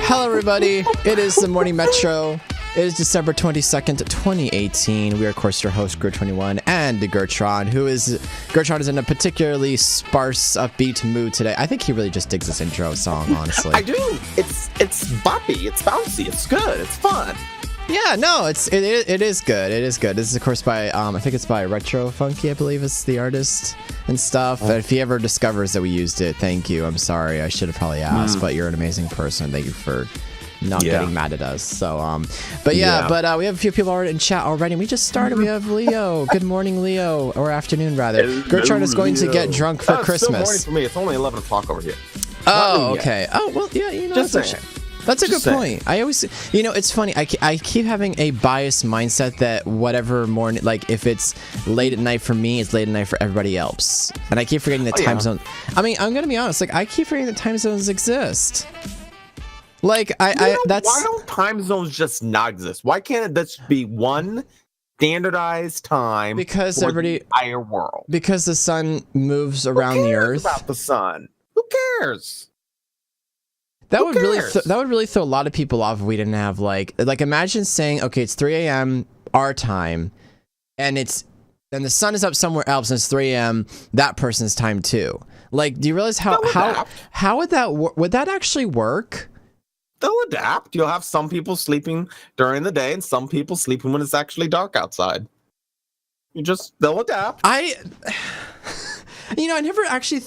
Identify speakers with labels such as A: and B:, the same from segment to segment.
A: Hello, everybody. It is the Morning Metro. It is December 22nd, 2018. We are, of course, your host, Gert21, and Gertron, Gertron is in a particularly sparse, upbeat mood today. I think he really just digs this intro song, honestly.
B: I do. It's boppy. It's bouncy. It's good. It's fun.
A: Yeah, no, it is good. It is good. This is, of course, by I think it's by Retro Funky, I believe is the artist and stuff. If he ever discovers that we used it, thank you. I'm sorry. I should have probably asked, but you're an amazing person. Thank you for not getting mad at us. So, but we have a few people already in chat already. We just started. We have Leo. Good morning, Leo, or afternoon rather. Gertrude is going to get drunk for Christmas.
B: It's still morning for me. It's only 11 o'clock over here.
A: Oh, okay. Oh, well, yeah. You know,
B: just saying.
A: That's a good point. I always, it's funny. I keep having a biased mindset that whatever morning, like if it's late at night for me, it's late at night for everybody else. And I keep forgetting the time zone. I mean, I'm gonna be honest. Like I keep forgetting that time zones exist. Like why
B: don't time zones just not exist? Why can't it just be one standardized time?
A: Because
B: for the entire world.
A: Because the sun moves around the Earth.
B: About the sun. Who cares?
A: That would really throw a lot of people off if we didn't have like imagine saying, okay, it's 3 a.m. our time, and the sun is up somewhere else and it's 3 a.m. that person's time too. Like, do you realize how would that actually work?
B: They'll adapt. You'll have some people sleeping during the day and some people sleeping when it's actually dark outside. They'll adapt.
A: I never actually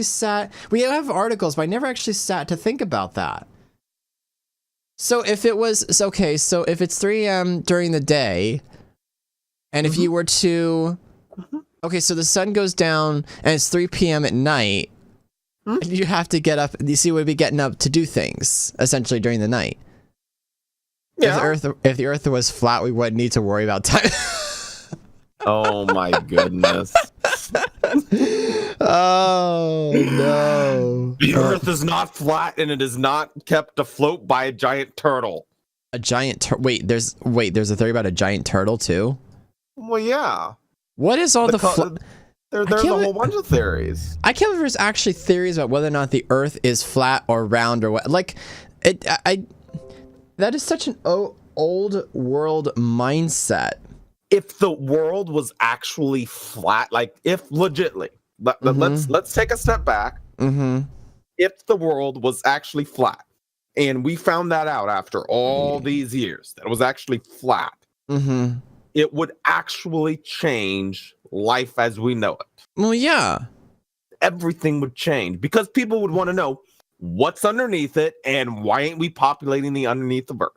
A: sat. We have articles, but I never actually sat to think about that. So if it's 3 a.m. during the day, and if you were to, okay, so the sun goes down and it's 3 p.m. at night, and you have to get up. You see, we'd be getting up to do things essentially during the night.
B: Yeah.
A: If the Earth was flat, we wouldn't need to worry about time.
B: Oh my goodness.
A: Oh no.
B: The Earth is not flat and it is not kept afloat by a giant turtle.
A: A giant wait, there's a theory about a giant turtle too?
B: Well, yeah.
A: What is all
B: there's a whole bunch of theories.
A: I can't remember if there's actually theories about whether or not the Earth is flat or round or what. Like that is such an old world mindset.
B: If the world was actually flat, like if legitly, let's take a step back. If the world was actually flat, and we found that out after all these years, that it was actually flat, it would actually change life as we know it.
A: Well, yeah.
B: Everything would change because people would want to know what's underneath it and why ain't we populating the underneath of Earth?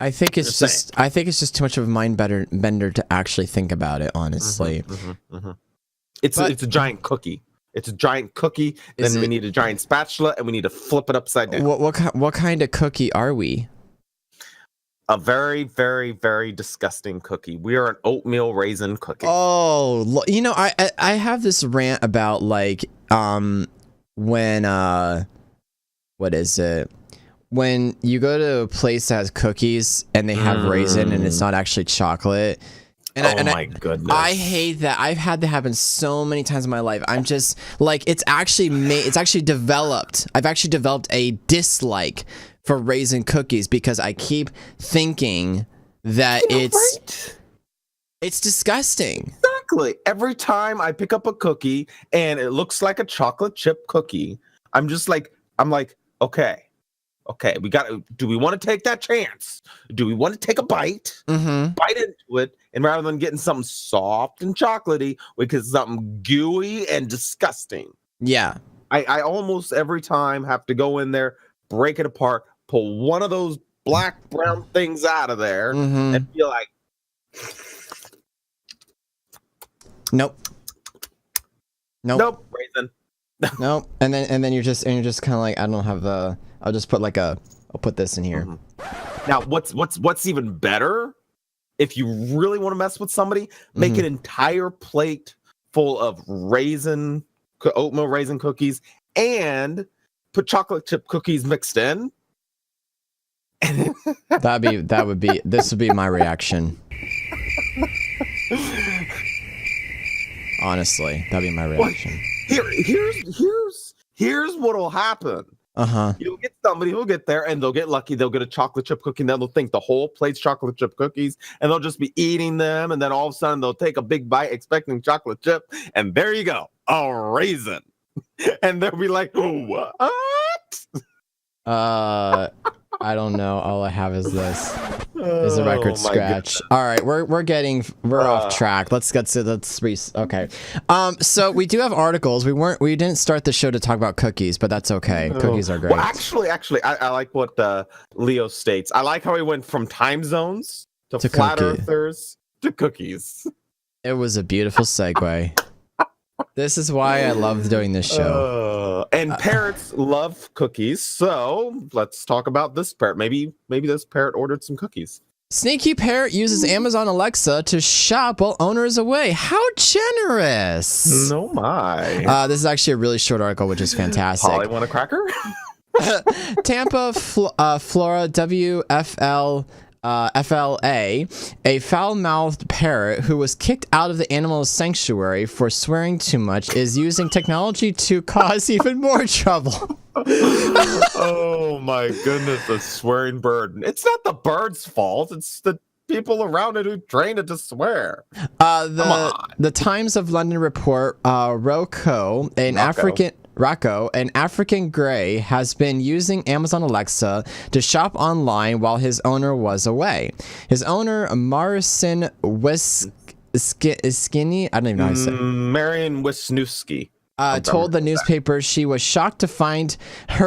A: I think it's just too much of a mind bender to actually think about it, honestly.
B: It's a giant cookie. It's a giant cookie. Then we need a giant spatula, and we need to flip it upside down.
A: What kind of cookie are we?
B: A very, very, very disgusting cookie. We are an oatmeal raisin cookie.
A: Oh, I have this rant about like when what is it? When you go to a place that has cookies and they have raisin and it's not actually chocolate.
B: My goodness.
A: I hate that. I've had that happen so many times in my life. I'm just like, it's actually developed. I've actually developed a dislike for raisin cookies because I keep thinking that it's disgusting.
B: Exactly. Every time I pick up a cookie and it looks like a chocolate chip cookie, I'm like, okay, do we want to take that chance? Do we want to take a bite, bite into it, and rather than getting something soft and chocolatey, we get something gooey and disgusting.
A: Yeah.
B: I almost every time have to go in there, break it apart, pull one of those black, brown things out of there, and feel like,
A: Nope,
B: raisin.
A: Nope. And then you're just kind of like, I don't have the. I'll just put I'll put this in here.
B: Now, what's even better? If you really want to mess with somebody, make an entire plate full of oatmeal raisin cookies, and put chocolate chip cookies mixed in.
A: This would be my reaction. Honestly, that'd be my reaction.
B: Here's what'll happen.
A: Uh-huh.
B: You'll get somebody who'll get there and they'll get lucky. They'll get a chocolate chip cookie and then they'll think the whole plate's chocolate chip cookies and they'll just be eating them. And then all of a sudden they'll take a big bite expecting chocolate chip. And there you go, a raisin. And they'll be like, what?
A: I don't know. All I have is this. Is a record scratch. All right, we're off track. Okay. So we do have articles. We didn't start the show to talk about cookies, but that's okay. Cookies are great.
B: Well, actually, I like what Leo states. I like how he went from time zones to flat earthers to cookies.
A: It was a beautiful segue. This is why I love doing this show.
B: And parrots love cookies, so let's talk about this parrot. Maybe this parrot ordered some cookies.
A: Sneaky parrot uses Amazon Alexa to shop while owner is away. How generous!
B: No my.
A: This is actually a really short article, which is fantastic.
B: Polly want a cracker?
A: Tampa, Florida, FLA, a foul-mouthed parrot who was kicked out of the animal sanctuary for swearing too much is using technology to cause even more trouble.
B: Oh my goodness, the swearing bird. It's not the bird's fault. It's the people around it who trained it to swear.
A: The Times of London report, Rocco, an African grey, has been using Amazon Alexa to shop online while his owner was away. His owner, Marcin Wisniewski, I don't even know how to say it.
B: Marion Wisniewski.
A: Told the newspaper she was shocked to find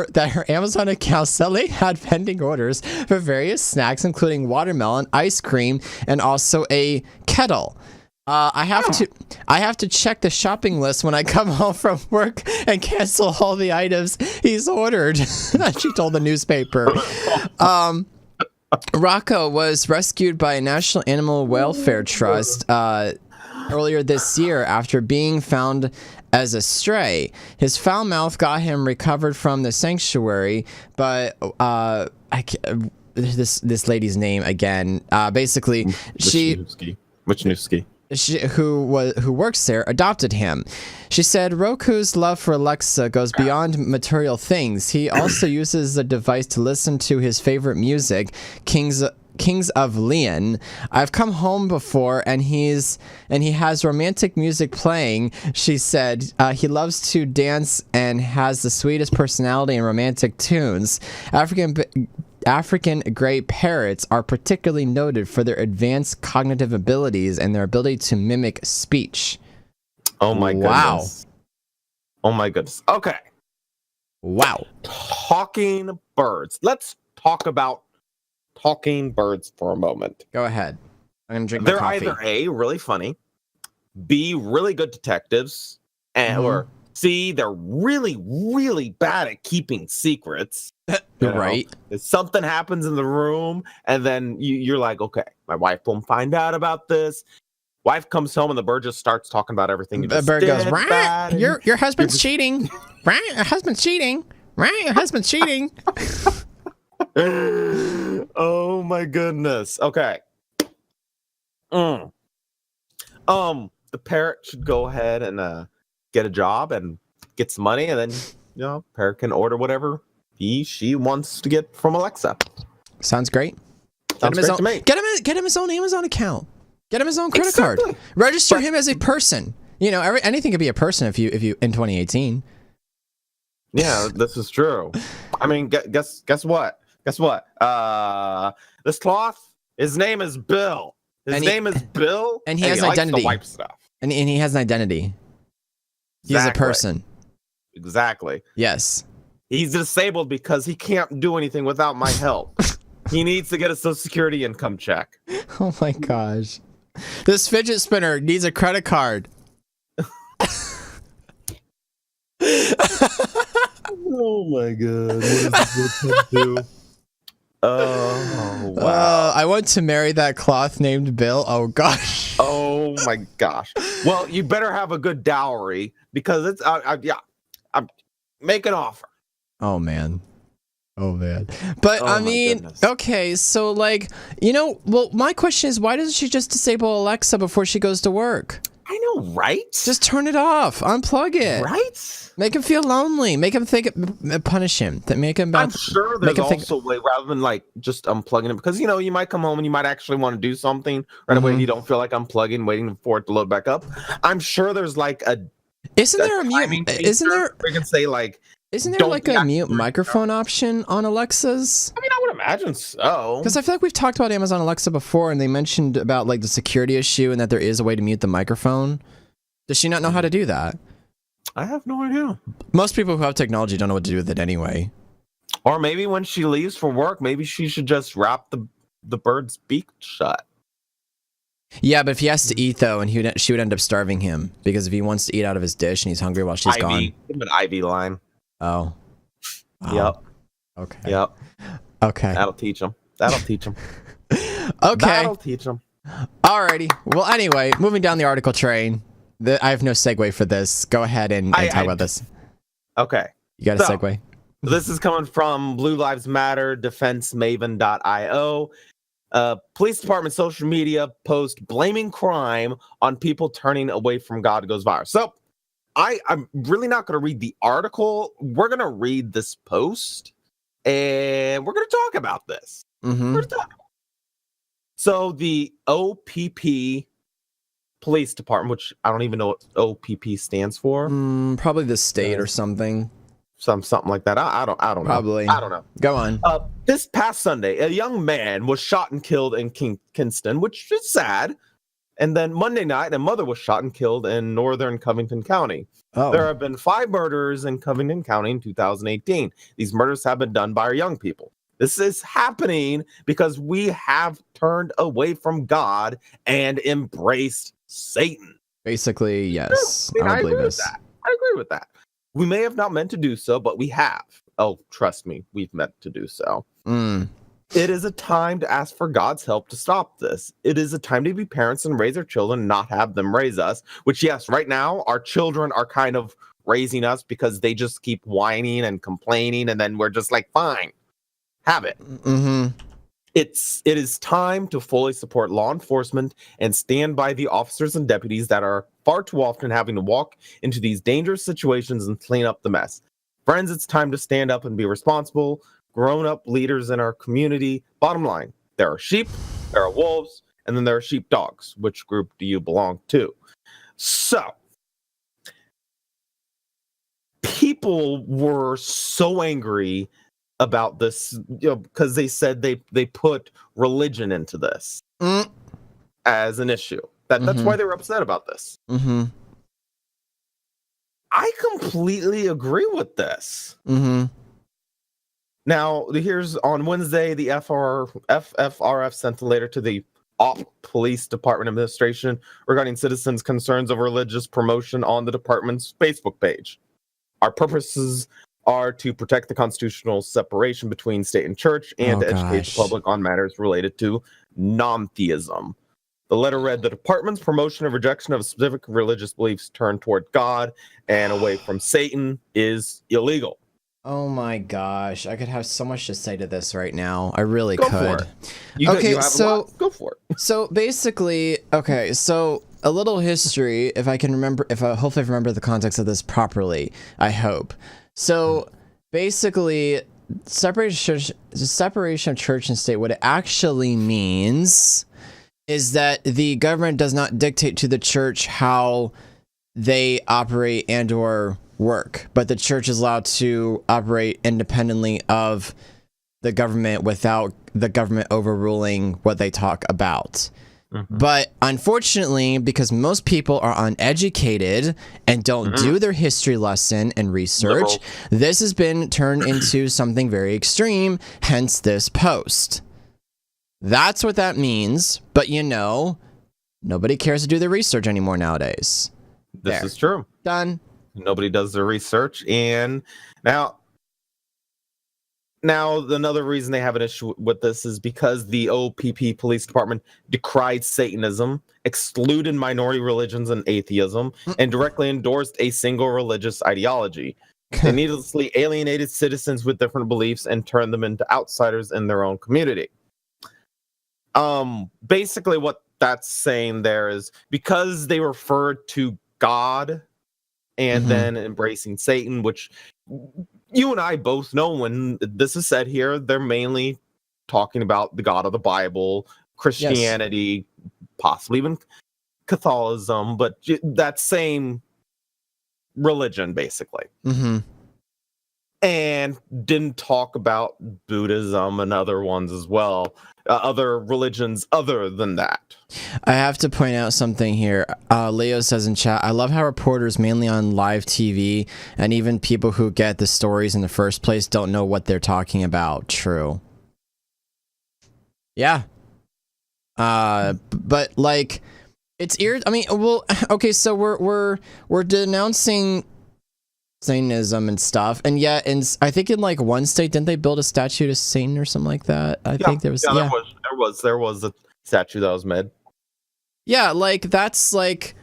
A: that her Amazon account suddenly had pending orders for various snacks, including watermelon, ice cream, and also a kettle. I have to check the shopping list when I come home from work and cancel all the items he's ordered. She told the newspaper. Rocco was rescued by a National Animal Welfare Trust earlier this year after being found as a stray. His foul mouth got him recovered from the sanctuary, but this lady's name again. Basically,
B: Wisniewski.
A: Who works there adopted him. She said Roku's love for Alexa goes beyond material things. He also uses the device to listen to his favorite music, Kings of Leon. I've come home before and he has romantic music playing, she said. He loves to dance and has the sweetest personality and romantic tunes. African gray parrots are particularly noted for their advanced cognitive abilities and their ability to mimic speech.
B: Oh my goodness.
A: Wow.
B: Oh my goodness. Okay.
A: Wow.
B: Talking birds. Let's talk about talking birds for a moment.
A: Go ahead. I'm gonna drink my coffee.
B: They're either A, really funny, B, really good detectives, and or C, they're really, really bad at keeping secrets.
A: Right.
B: Something happens in the room, and then you're like, okay, my wife won't find out about this. Wife comes home, and the bird just starts talking about everything.
A: The bird goes, right? Your husband's cheating. Right? Your husband's cheating. Right? Your husband's cheating.
B: Oh my goodness. Okay. The parrot should go ahead and get a job and get some money, and then parrot can order whatever she wants to get from Alexa.
A: Sounds great.
B: Sounds great to me.
A: Get him his own Amazon account. Get him his own credit card. Register him as a person. Anything could be a person if you in 2018.
B: Yeah, this is true. I mean, guess what? Guess what? This cloth, his name is Bill. His name is Bill,
A: and he has an identity.
B: Likes to wipe stuff.
A: And he has an identity. He's a person.
B: Exactly.
A: Yes.
B: He's disabled because he can't do anything without my help. He needs to get a Social Security income check.
A: Oh my gosh. This fidget spinner needs a credit card.
B: Oh my god. What is this do? Oh wow.
A: I want to marry that cloth named Bill. Oh gosh.
B: Oh my gosh. Well, you better have a good dowry because it's make an offer.
A: Oh man. But I mean,
B: goodness.
A: Okay, so my question is, why doesn't she just disable Alexa before she goes to work?
B: I know, right?
A: Just turn it off. Unplug it.
B: Right?
A: Make him feel lonely. Make him think. Punish him. Make him.
B: I'm sure there's also a way rather than like just unplugging it, because you might come home and you might actually want to do something right away. And you don't feel like unplugging, waiting for it to load back up. I'm sure there's like a.
A: Isn't there a mute? Isn't there?
B: We can say like.
A: Isn't there like a mute microphone option on Alexas?
B: I mean, I would imagine so.
A: Because I feel like we've talked about Amazon Alexa before, and they mentioned about like the security issue and that there is a way to mute the microphone. Does she not know how to do that?
B: I have no idea.
A: Most people who have technology don't know what to do with it anyway.
B: Or maybe when she leaves for work, maybe she should just wrap the bird's beak shut.
A: Yeah, but if he has to eat though, and she would end up starving him, because if he wants to eat out of his dish and he's hungry while she's gone.
B: Give him an IV line.
A: Oh.
B: Yep.
A: Okay.
B: Yep.
A: Okay.
B: That'll teach him.
A: Okay.
B: That'll teach him.
A: Alrighty. Well, anyway, moving down the article train. I have no segue for this. Go ahead and talk about this.
B: Okay.
A: You got a segue?
B: This is coming from Blue Lives Matter, defensemaven.io. Police department social media post blaming crime on people turning away from God goes viral. So I'm really not going to read the article. We're going to read this post, and we're going to talk about this.
A: Mm-hmm.
B: So the OPP Police Department, which I don't even know what OPP stands for.
A: Probably the state or something.
B: Something like that. I don't know.
A: Probably.
B: I don't know.
A: Go on.
B: This past Sunday, a young man was shot and killed in Kingston, which is sad. And then Monday night, a mother was shot and killed in northern Covington County.
A: Oh.
B: There have been 5 murders in Covington County in 2018. These murders have been done by our young people. This is happening because we have turned away from God and embraced Satan.
A: Basically, yes.
B: I agree with that. I agree with that. We may have not meant to do so, but we have. Oh, trust me, we've meant to do so. It is a time to ask for God's help to stop this. It is a time to be parents and raise our children, not have them raise us. Which, yes, right now, our children are kind of raising us because they just keep whining and complaining, and then we're just like, fine, have it.
A: Mm-hmm.
B: It is time to fully support law enforcement and stand by the officers and deputies that are far too often having to walk into these dangerous situations and clean up the mess. Friends, it's time to stand up and be responsible, grown-up leaders in our community. Bottom line, there are sheep, there are wolves, and then there are sheepdogs. Which group do you belong to? So, people were so angry about this, because they said they put religion into this as an issue. That's why they were upset about this.
A: Mm-hmm.
B: I completely agree with this.
A: Mm-hmm.
B: Now, here's on Wednesday, the FFRF sent a letter to the Police Department Administration regarding citizens' concerns over religious promotion on the department's Facebook page. Our purposes are to protect the constitutional separation between state and church and to educate the public on matters related to non-theism. The letter read, the department's promotion of rejection of specific religious beliefs turned toward God and away from Satan is illegal.
A: Oh my gosh. I could have so much to say to this right now. I really
B: Go
A: could.
B: For it. Go for it.
A: So basically, so a little history, if I can remember, hopefully I remember the context of this properly, I hope. So basically, separation of church and state, what it actually means is that the government does not dictate to the church how they operate and or work, but the church is allowed to operate independently of the government without the government overruling what they talk about. But unfortunately, because most people are uneducated and don't do their history lesson and research, this has been turned into something very extreme, hence this post. That's what that means, but nobody cares to do the research anymore nowadays.
B: This is true.
A: Done.
B: Nobody does their research, and now another reason they have an issue with this is because the OPP Police Department decried Satanism, excluded minority religions and atheism, and directly endorsed a single religious ideology. They needlessly alienated citizens with different beliefs and turned them into outsiders in their own community. Basically what that's saying there is because they referred to God and then embracing Satan, which you and I both know when this is said here, they're mainly talking about the God of the Bible, Christianity, possibly even Catholicism, but that same religion, basically. And didn't talk about Buddhism and other ones as well, other religions other than that.
A: I have to point out something here. Leo says in chat, I love how reporters mainly on live TV and even people who get the stories in the first place don't know what they're talking about. True. Yeah. But like, it's I mean, well, okay, so we're denouncing Satanism and stuff, and yet I think in like one state, didn't they build a statue to Satan or something like that? I think there was
B: there was a statue that was made.
A: Yeah, like that's like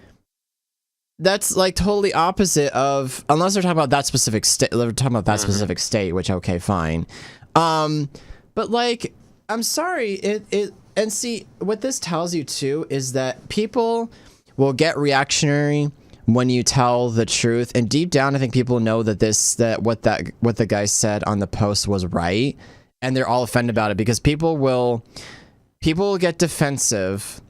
A: totally opposite of, unless they're talking about that specific state. They're talking about that specific state, which okay, fine. But like, I'm sorry, it and see what this tells you too is that people will get reactionary when you tell the truth, and deep down I think people know that what the guy said on the post was right, and they're all offended about it because people will get defensive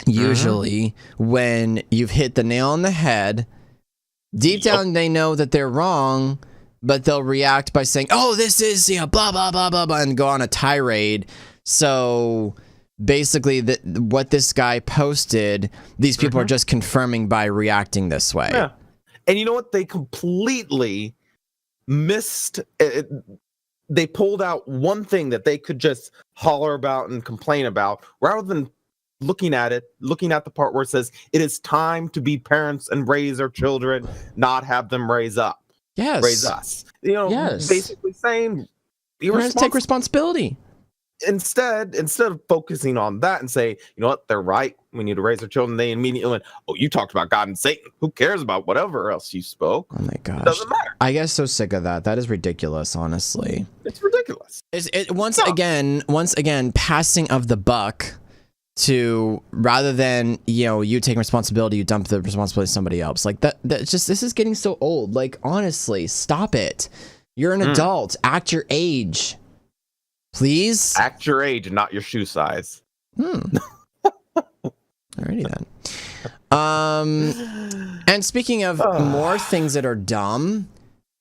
A: usually when you've hit the nail on the head. Deep down they know that they're wrong, but they'll react by saying, oh, this is blah blah blah blah blah, and go on a tirade. So basically, what this guy posted, these people are just confirming by reacting this way.
B: Yeah. And you know what? They completely missed it. They pulled out one thing that they could just holler about and complain about, rather than looking at the part where it says it is time to be parents and raise our children, not have them raise us. Basically saying,
A: take responsibility.
B: Instead of focusing on that and say, you know what, they're right, we need to raise our children, they immediately went, oh, you talked about God and Satan. Who cares about whatever else you spoke?
A: Oh my gosh.
B: It doesn't matter.
A: I get so sick of that. That is ridiculous, honestly.
B: It's ridiculous.
A: Once again, passing of the buck to, rather than, you taking responsibility, you dump the responsibility to somebody else. Like that just, this is getting so old. Like, honestly, stop it. You're an adult. Act your age. Please?
B: Act your age and not your shoe size.
A: Alrighty then. And speaking of more things that are dumb,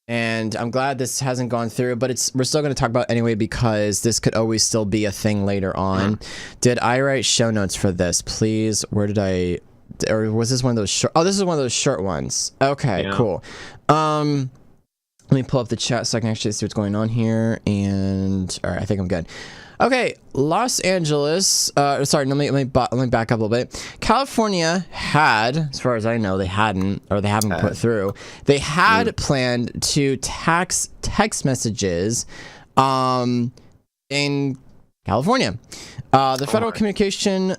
A: and I'm glad this hasn't gone through, but we're still going to talk about it anyway because this could always still be a thing later on. Did I write show notes for this? Please, where did I... Or was this one of those short... Oh, this is one of those short ones. Okay, cool. Let me pull up the chat so I can actually see what's going on here. And all right, I think I'm good. Okay, Los Angeles. Sorry, let me back up a little bit. California had, as far as I know, they haven't put through. They had planned to tax text messages, in California. The Federal Communication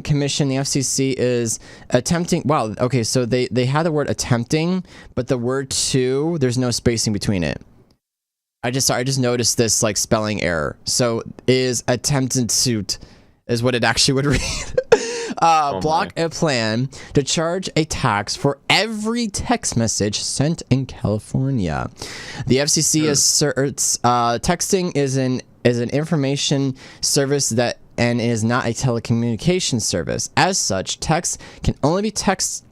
A: Commission, the FCC, is attempting. Wow. Okay, so they had the word attempting, but the word to, there's no spacing between it. I just noticed this like spelling error. So is attempted suit is what it actually would read. Block a plan to charge a tax for every text message sent in California. The FCC asserts texting is an information service that and is not a telecommunications service. As such, texts can only be taxed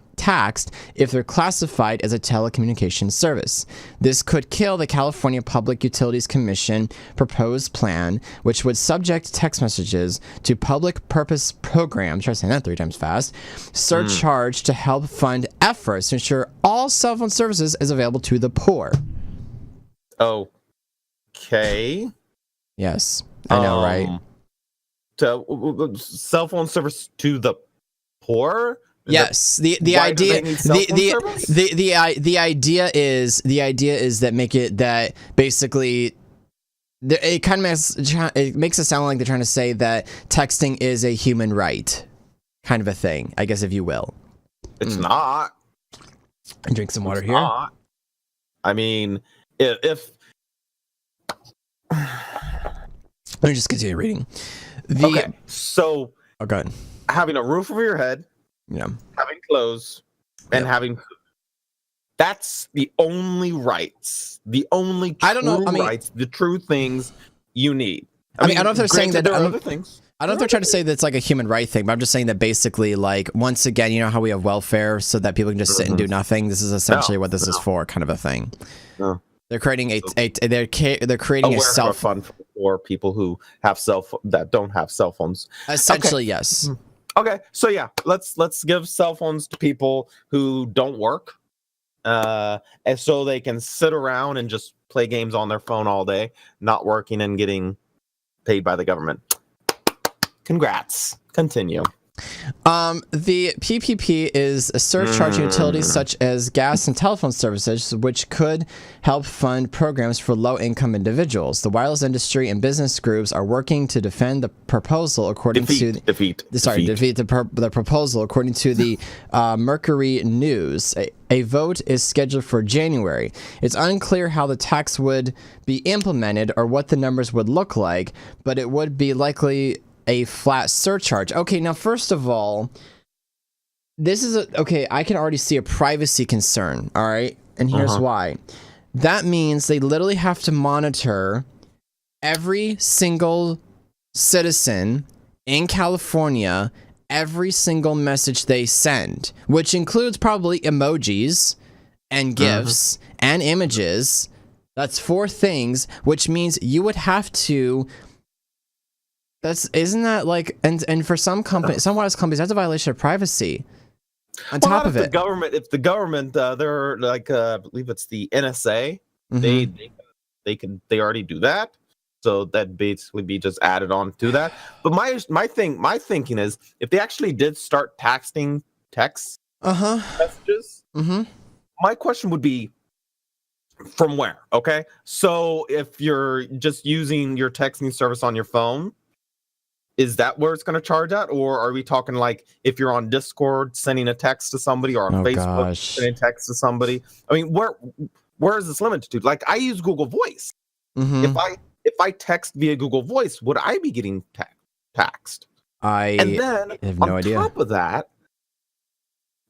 A: if they're classified as a telecommunications service. This could kill the California Public Utilities Commission proposed plan, which would subject text messages to public purpose programs, try saying that 3 times fast, surcharge to help fund efforts to ensure all cell phone services is available to the poor.
B: Okay.
A: Yes, I know, right?
B: To cell phone service to the poor?
A: Yes, the idea is that make it that basically it kind of makes it sound like they're trying to say that texting is a human right, kind of a thing, I guess, if you will.
B: It's not.
A: And drink some water here.
B: Not. I mean, if
A: let me just continue reading.
B: So
A: Oh, good.
B: Having a roof over your head,
A: Yeah.
B: having clothes, and having food. That's the only rights, the only true rights, the true things you need.
A: I mean, I don't know if they're saying that
B: there are other things.
A: I don't know if they're trying to say that it's like a human right thing, but I'm just saying that basically, like, once again, you know how we have welfare so that people can just sit and do nothing? This is essentially what this is for, kind of a thing.
B: No.
A: They're creating they're creating a cell
B: phone for people who have that don't have cell phones.
A: Essentially, yes.
B: Okay, so yeah, let's give cell phones to people who don't work, and so they can sit around and just play games on their phone all day, not working and getting paid by the government. Congrats. Continue.
A: The PPP is surcharging utilities such as gas and telephone services, which could help fund programs for low-income individuals. The wireless industry and business groups are working to defend the proposal, according to defeat the proposal, according to the Mercury News. A vote is scheduled for January. It's unclear how the tax would be implemented or what the numbers would look like, but it would be likely a flat surcharge. Okay, now first of all, this is I can already see a privacy concern, all right? And here's why. That means they literally have to monitor every single citizen in California, every single message they send, which includes probably emojis and GIFs and images. That's 4 things, which means you would have to isn't that like and for some companies, some wireless companies, that's a violation of privacy. On top of it,
B: if the government, they're like, I believe it's the NSA, they already do that, so that basically be just added on to that. But my thinking is, if they actually did start taxing text messages, my question would be, from where? Okay, so if you're just using your texting service on your phone, is that where it's going to charge at? Or are we talking like if you're on Discord sending a text to somebody, or on Facebook sending a text to somebody? I mean, where is this limited to? Like, I use Google Voice. If I text via Google Voice, would I be getting taxed? And then
A: have no idea.
B: On top of that,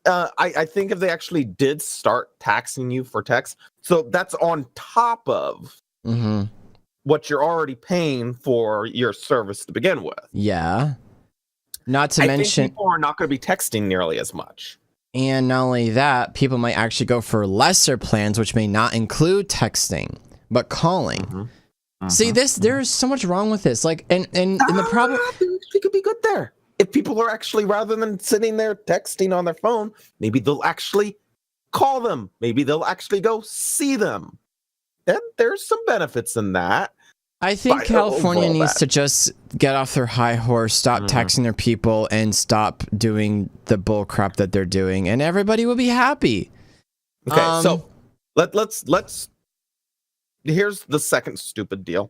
B: I think if they actually did start taxing you for text, so that's on top of what you're already paying for your service to begin with.
A: Yeah. Not to mention,
B: think people are not going to be texting nearly as much.
A: And not only that, people might actually go for lesser plans, which may not include texting, but calling. See, there's so much wrong with this. Like, and the problem,
B: it could be good there. If people are actually, rather than sitting there texting on their phone, maybe they'll actually call them. Maybe they'll actually go see them. Then there's some benefits in that.
A: I think California needs to just get off their high horse, stop texting their people, and stop doing the bull crap that they're doing, and everybody will be happy.
B: Okay, so let's. Here's the second stupid deal.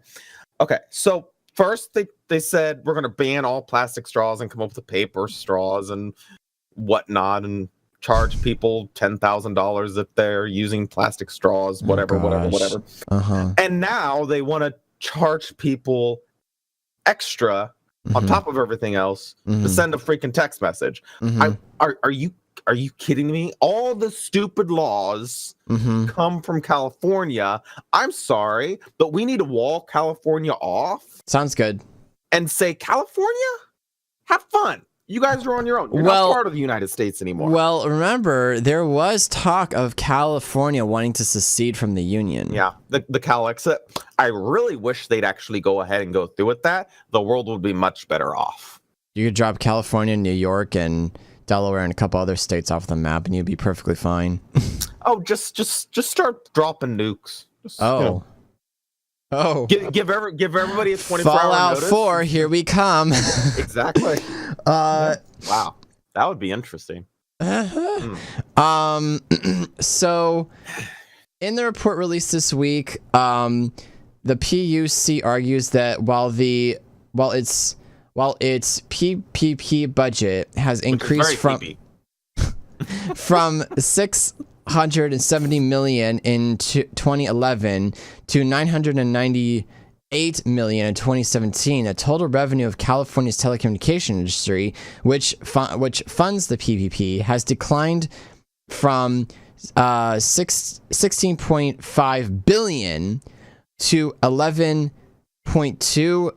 B: Okay, so first they said we're going to ban all plastic straws and come up with paper straws and whatnot, and charge people $10,000 if they're using plastic straws, whatever. And now they want to charge people extra on top of everything else to send a freaking text message. Are you kidding me? All the stupid laws come from California. I'm sorry, but we need to wall California off.
A: Sounds good.
B: And say, California, have fun. You guys are on your own. You're not part of the United States anymore.
A: Well, remember, there was talk of California wanting to secede from the Union.
B: Yeah, the Cal exit. I really wish they'd actually go ahead and go through with that. The world would be much better off.
A: You could drop California, New York, and Delaware, and a couple other states off the map, and you'd be perfectly fine.
B: Oh, just start dropping nukes. Just, give everybody a 24-hour
A: Fallout
B: notice.
A: 4, here we come.
B: Exactly. Wow, that would be interesting.
A: So, in the report released this week, the PUC argues that while its PPP budget has increased from 670 million in 2011 to 998 $8 million in 2017. The total revenue of California's telecommunication industry, which funds the PPP, has declined from 16.5 billion to 11.2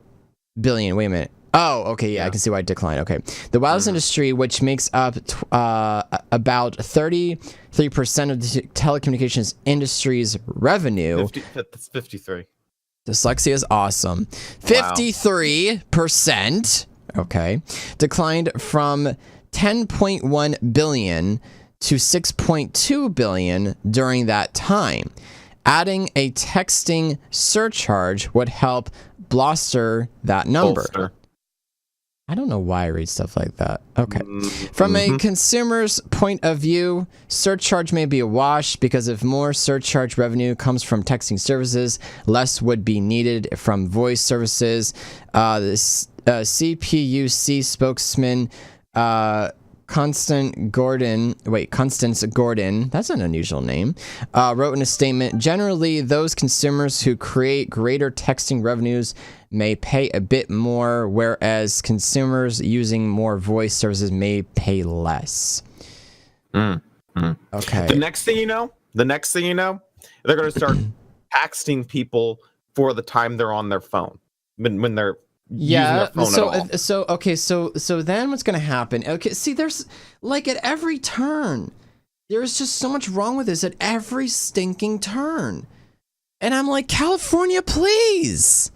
A: billion. Wait a minute. Oh, okay, yeah, I can see why it declined. Okay. The wireless industry, which makes up about 33% of the telecommunications industry's revenue.
B: That's 53.
A: Dyslexia is awesome. 53%, okay, declined from 10.1 billion to 6.2 billion during that time. Adding a texting surcharge would help bolster that number.
B: Bolster.
A: I don't know why I read stuff like that. Okay. From a consumer's point of view, surcharge may be a wash because if more surcharge revenue comes from texting services, less would be needed from voice services. The CPUC spokesman, Constance Gordon, that's an unusual name, wrote in a statement, generally, those consumers who create greater texting revenues may pay a bit more, whereas consumers using more voice services may pay less. Okay.
B: The next thing you know, they're going to start texting people for the time they're on their phone when they're using their phone at all.
A: So then what's going to happen? Okay, see, there's like at every turn, there's just so much wrong with this at every stinking turn. And I'm like, California, please.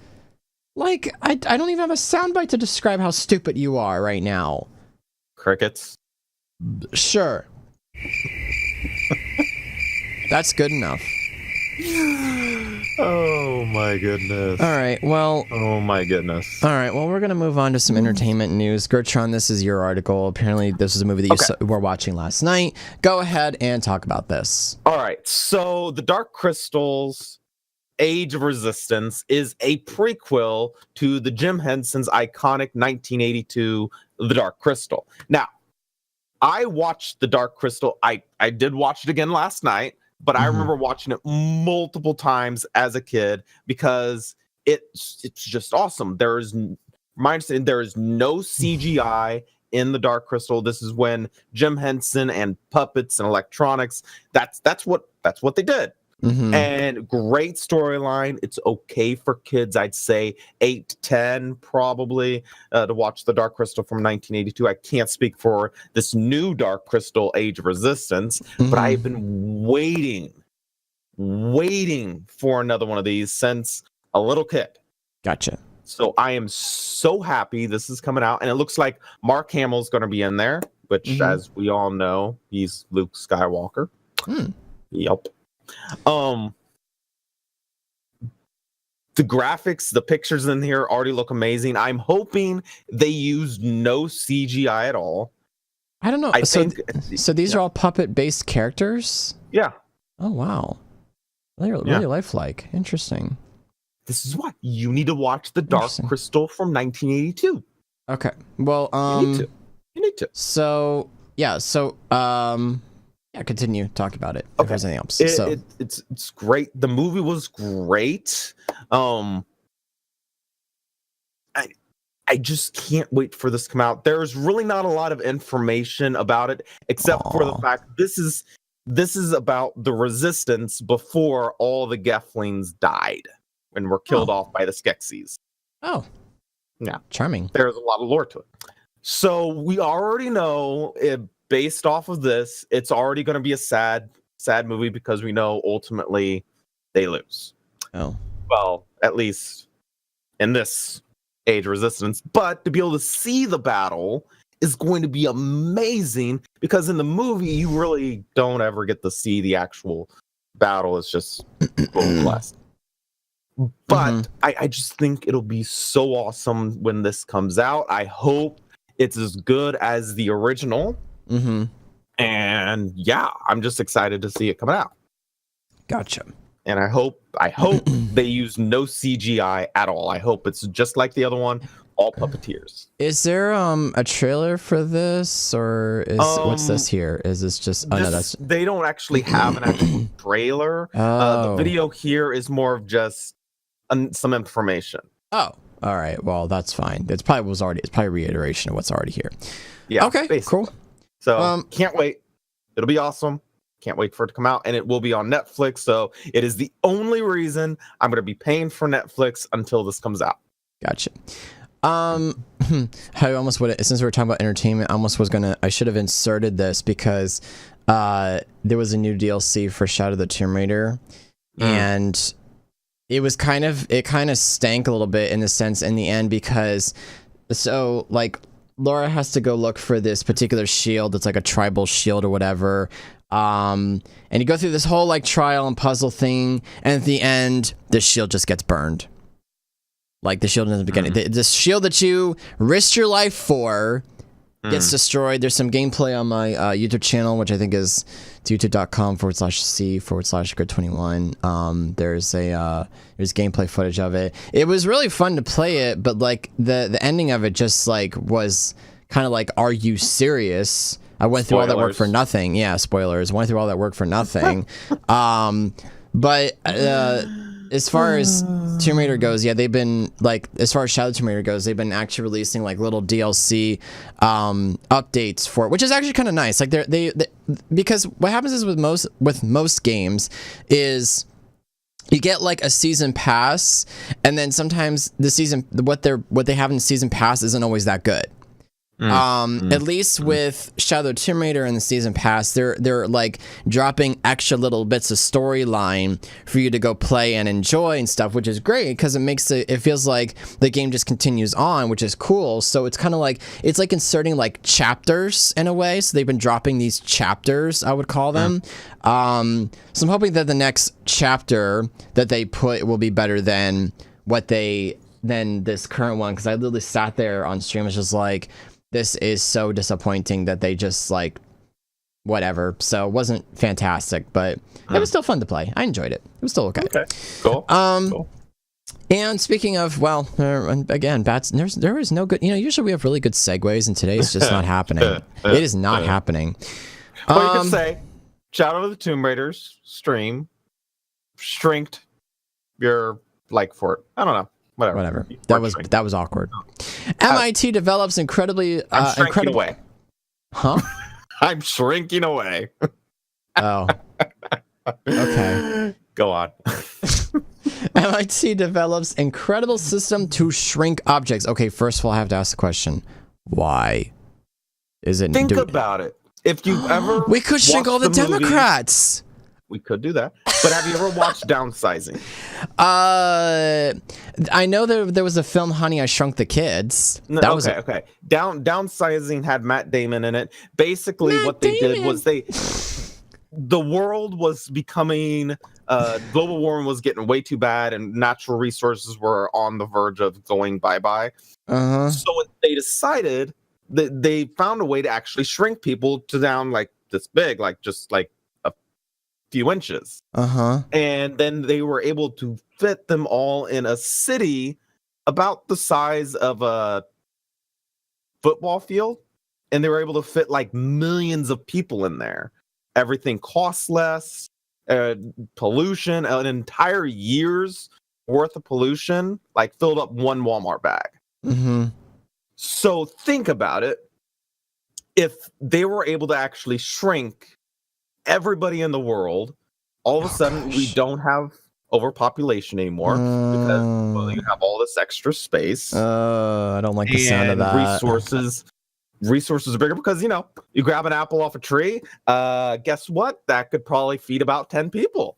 A: Like, I don't even have a soundbite to describe how stupid you are right now.
B: Crickets.
A: Sure. That's good enough.
B: Oh my goodness.
A: All right, well...
B: Oh my goodness.
A: All right, well, we're going to move on to some entertainment news. Gertron, this is your article. Apparently, this is a movie that you were watching last night. Go ahead and talk about this.
B: All right, so The Dark Crystal's Age of Resistance is a prequel to the Jim Henson's iconic 1982 The Dark Crystal. Now, I watched The Dark Crystal. I did watch it again last night, but I remember watching it multiple times as a kid because it's just awesome. There is no CGI in The Dark Crystal. This is when Jim Henson and puppets and electronics, that's what they did. And great storyline. It's okay for kids, I'd say 8 to 10 probably, to watch The Dark Crystal from 1982. I can't speak for this new Dark Crystal Age of Resistance, but I've been waiting for another one of these since a little kid.
A: Gotcha.
B: So I am so happy this is coming out, and it looks like Mark Hamill's going to be in there, which, as we all know, he's Luke Skywalker. Yep. The graphics, the pictures in here already look amazing. I'm hoping they use no CGI at all.
A: I don't know. So these are all puppet-based characters?
B: Yeah.
A: Oh, wow. They're really lifelike. Interesting.
B: This is why you need to watch The Dark Crystal from 1982.
A: Okay. Well,
B: you need to.
A: So, yeah. So, continue talking about it.
B: Okay.
A: If there's anything else.
B: It's great. The movie was great. I just can't wait for this to come out. There's really not a lot of information about it, except for the fact this is about the Resistance before all the Geflings died and were killed off by the Skeksis.
A: Oh.
B: Yeah.
A: Charming.
B: There's a lot of lore to it. So we already know based off of this, it's already going to be a sad movie because we know ultimately they lose.
A: Oh.
B: Well, at least in this Age of Resistance. But to be able to see the battle is going to be amazing because in the movie, you really don't ever get to see the actual battle. It's just blessed. But I just think it'll be so awesome when this comes out. I hope it's as good as the original. And yeah, I'm just excited to see it coming out.
A: Gotcha.
B: And I hope they use no CGI at all. I hope it's just like the other one, all puppeteers.
A: Is there a trailer for this, or is what's this here? Is this just
B: they don't actually have an actual trailer. The video here is more of just some information.
A: Oh, all right. Well, that's fine. It's probably reiteration of what's already here.
B: Yeah.
A: Okay.
B: Basically.
A: Cool.
B: So can't wait. It'll be awesome. Can't wait for it to come out, and it will be on Netflix. So it is the only reason I'm going to be paying for Netflix until this comes out.
A: Gotcha. I almost would, since we were talking about entertainment, I should have inserted this because there was a new DLC for Shadow of the Tomb Raider, and it kind of stank a little bit in the sense in the end, because so like Laura has to go look for this particular shield that's like a tribal shield or whatever. And you go through this whole like trial and puzzle thing, and at the end, the shield just gets burned. Like the shield in the beginning, the shield that you risked your life for gets destroyed. There's some gameplay on my YouTube channel, which I think is youtube.com/c/grid21. There's gameplay footage of it. It was really fun to play it, but like the ending of it just like was kind of like, are you serious? I went through all that work for nothing. Yeah, spoilers. Went through all that work for nothing. But as far as Tomb Raider goes, yeah, they've been like, as far as Shadow Tomb Raider goes, they've been actually releasing like little DLC updates for it, which is actually kind of nice. Like they because what happens is with most games is you get like a season pass, and then sometimes the season what they have in the season pass isn't always that good. At least with Shadow Tomb Raider and the season pass, they're like dropping extra little bits of storyline for you to go play and enjoy and stuff, which is great because it feels like the game just continues on, which is cool. So it's kind of like inserting like chapters in a way. So they've been dropping these chapters, I would call them. So I'm hoping that the next chapter that they put will be better than this current one, because I literally sat there on stream, was just like, this is so disappointing that they just like whatever. So it wasn't fantastic, but it was still fun to play. I enjoyed it. It was still okay.
B: Okay, cool. Cool.
A: And speaking of, well, again, there is no good. Usually we have really good segues, and today it's just not happening. It is not happening.
B: Well, you could say Shadow of the Tomb Raiders stream shrinked your like for it. I don't know. Whatever.
A: That was awkward. MIT develops incredibly
B: I'm shrinking away.
A: Huh?
B: I'm shrinking away.
A: Oh. Okay.
B: Go on.
A: MIT develops incredible system to shrink objects. Okay, first of all, I have to ask the question. Why?
B: Think about it. If you ever
A: we could shrink all the Democrats.
B: We could do that. But have you ever watched Downsizing?
A: I know there was a film, Honey, I Shrunk the Kids.
B: Okay. Downsizing had Matt Damon in it. Basically, what they did was the world was becoming, global warming was getting way too bad, and natural resources were on the verge of going bye-bye. So they decided that they found a way to actually shrink people to down like this big, like just like few inches. And then they were able to fit them all in a city about the size of a football field, and they were able to fit like millions of people in there. Everything costs less. Pollution, an entire year's worth of pollution like filled up one Walmart bag. So think about it. If they were able to actually shrink everybody in the world, all of a sudden we don't have overpopulation anymore because you have all this extra space.
A: I don't like the sound of that.
B: Resources are bigger because you grab an apple off a tree. Guess what? That could probably feed about 10 people.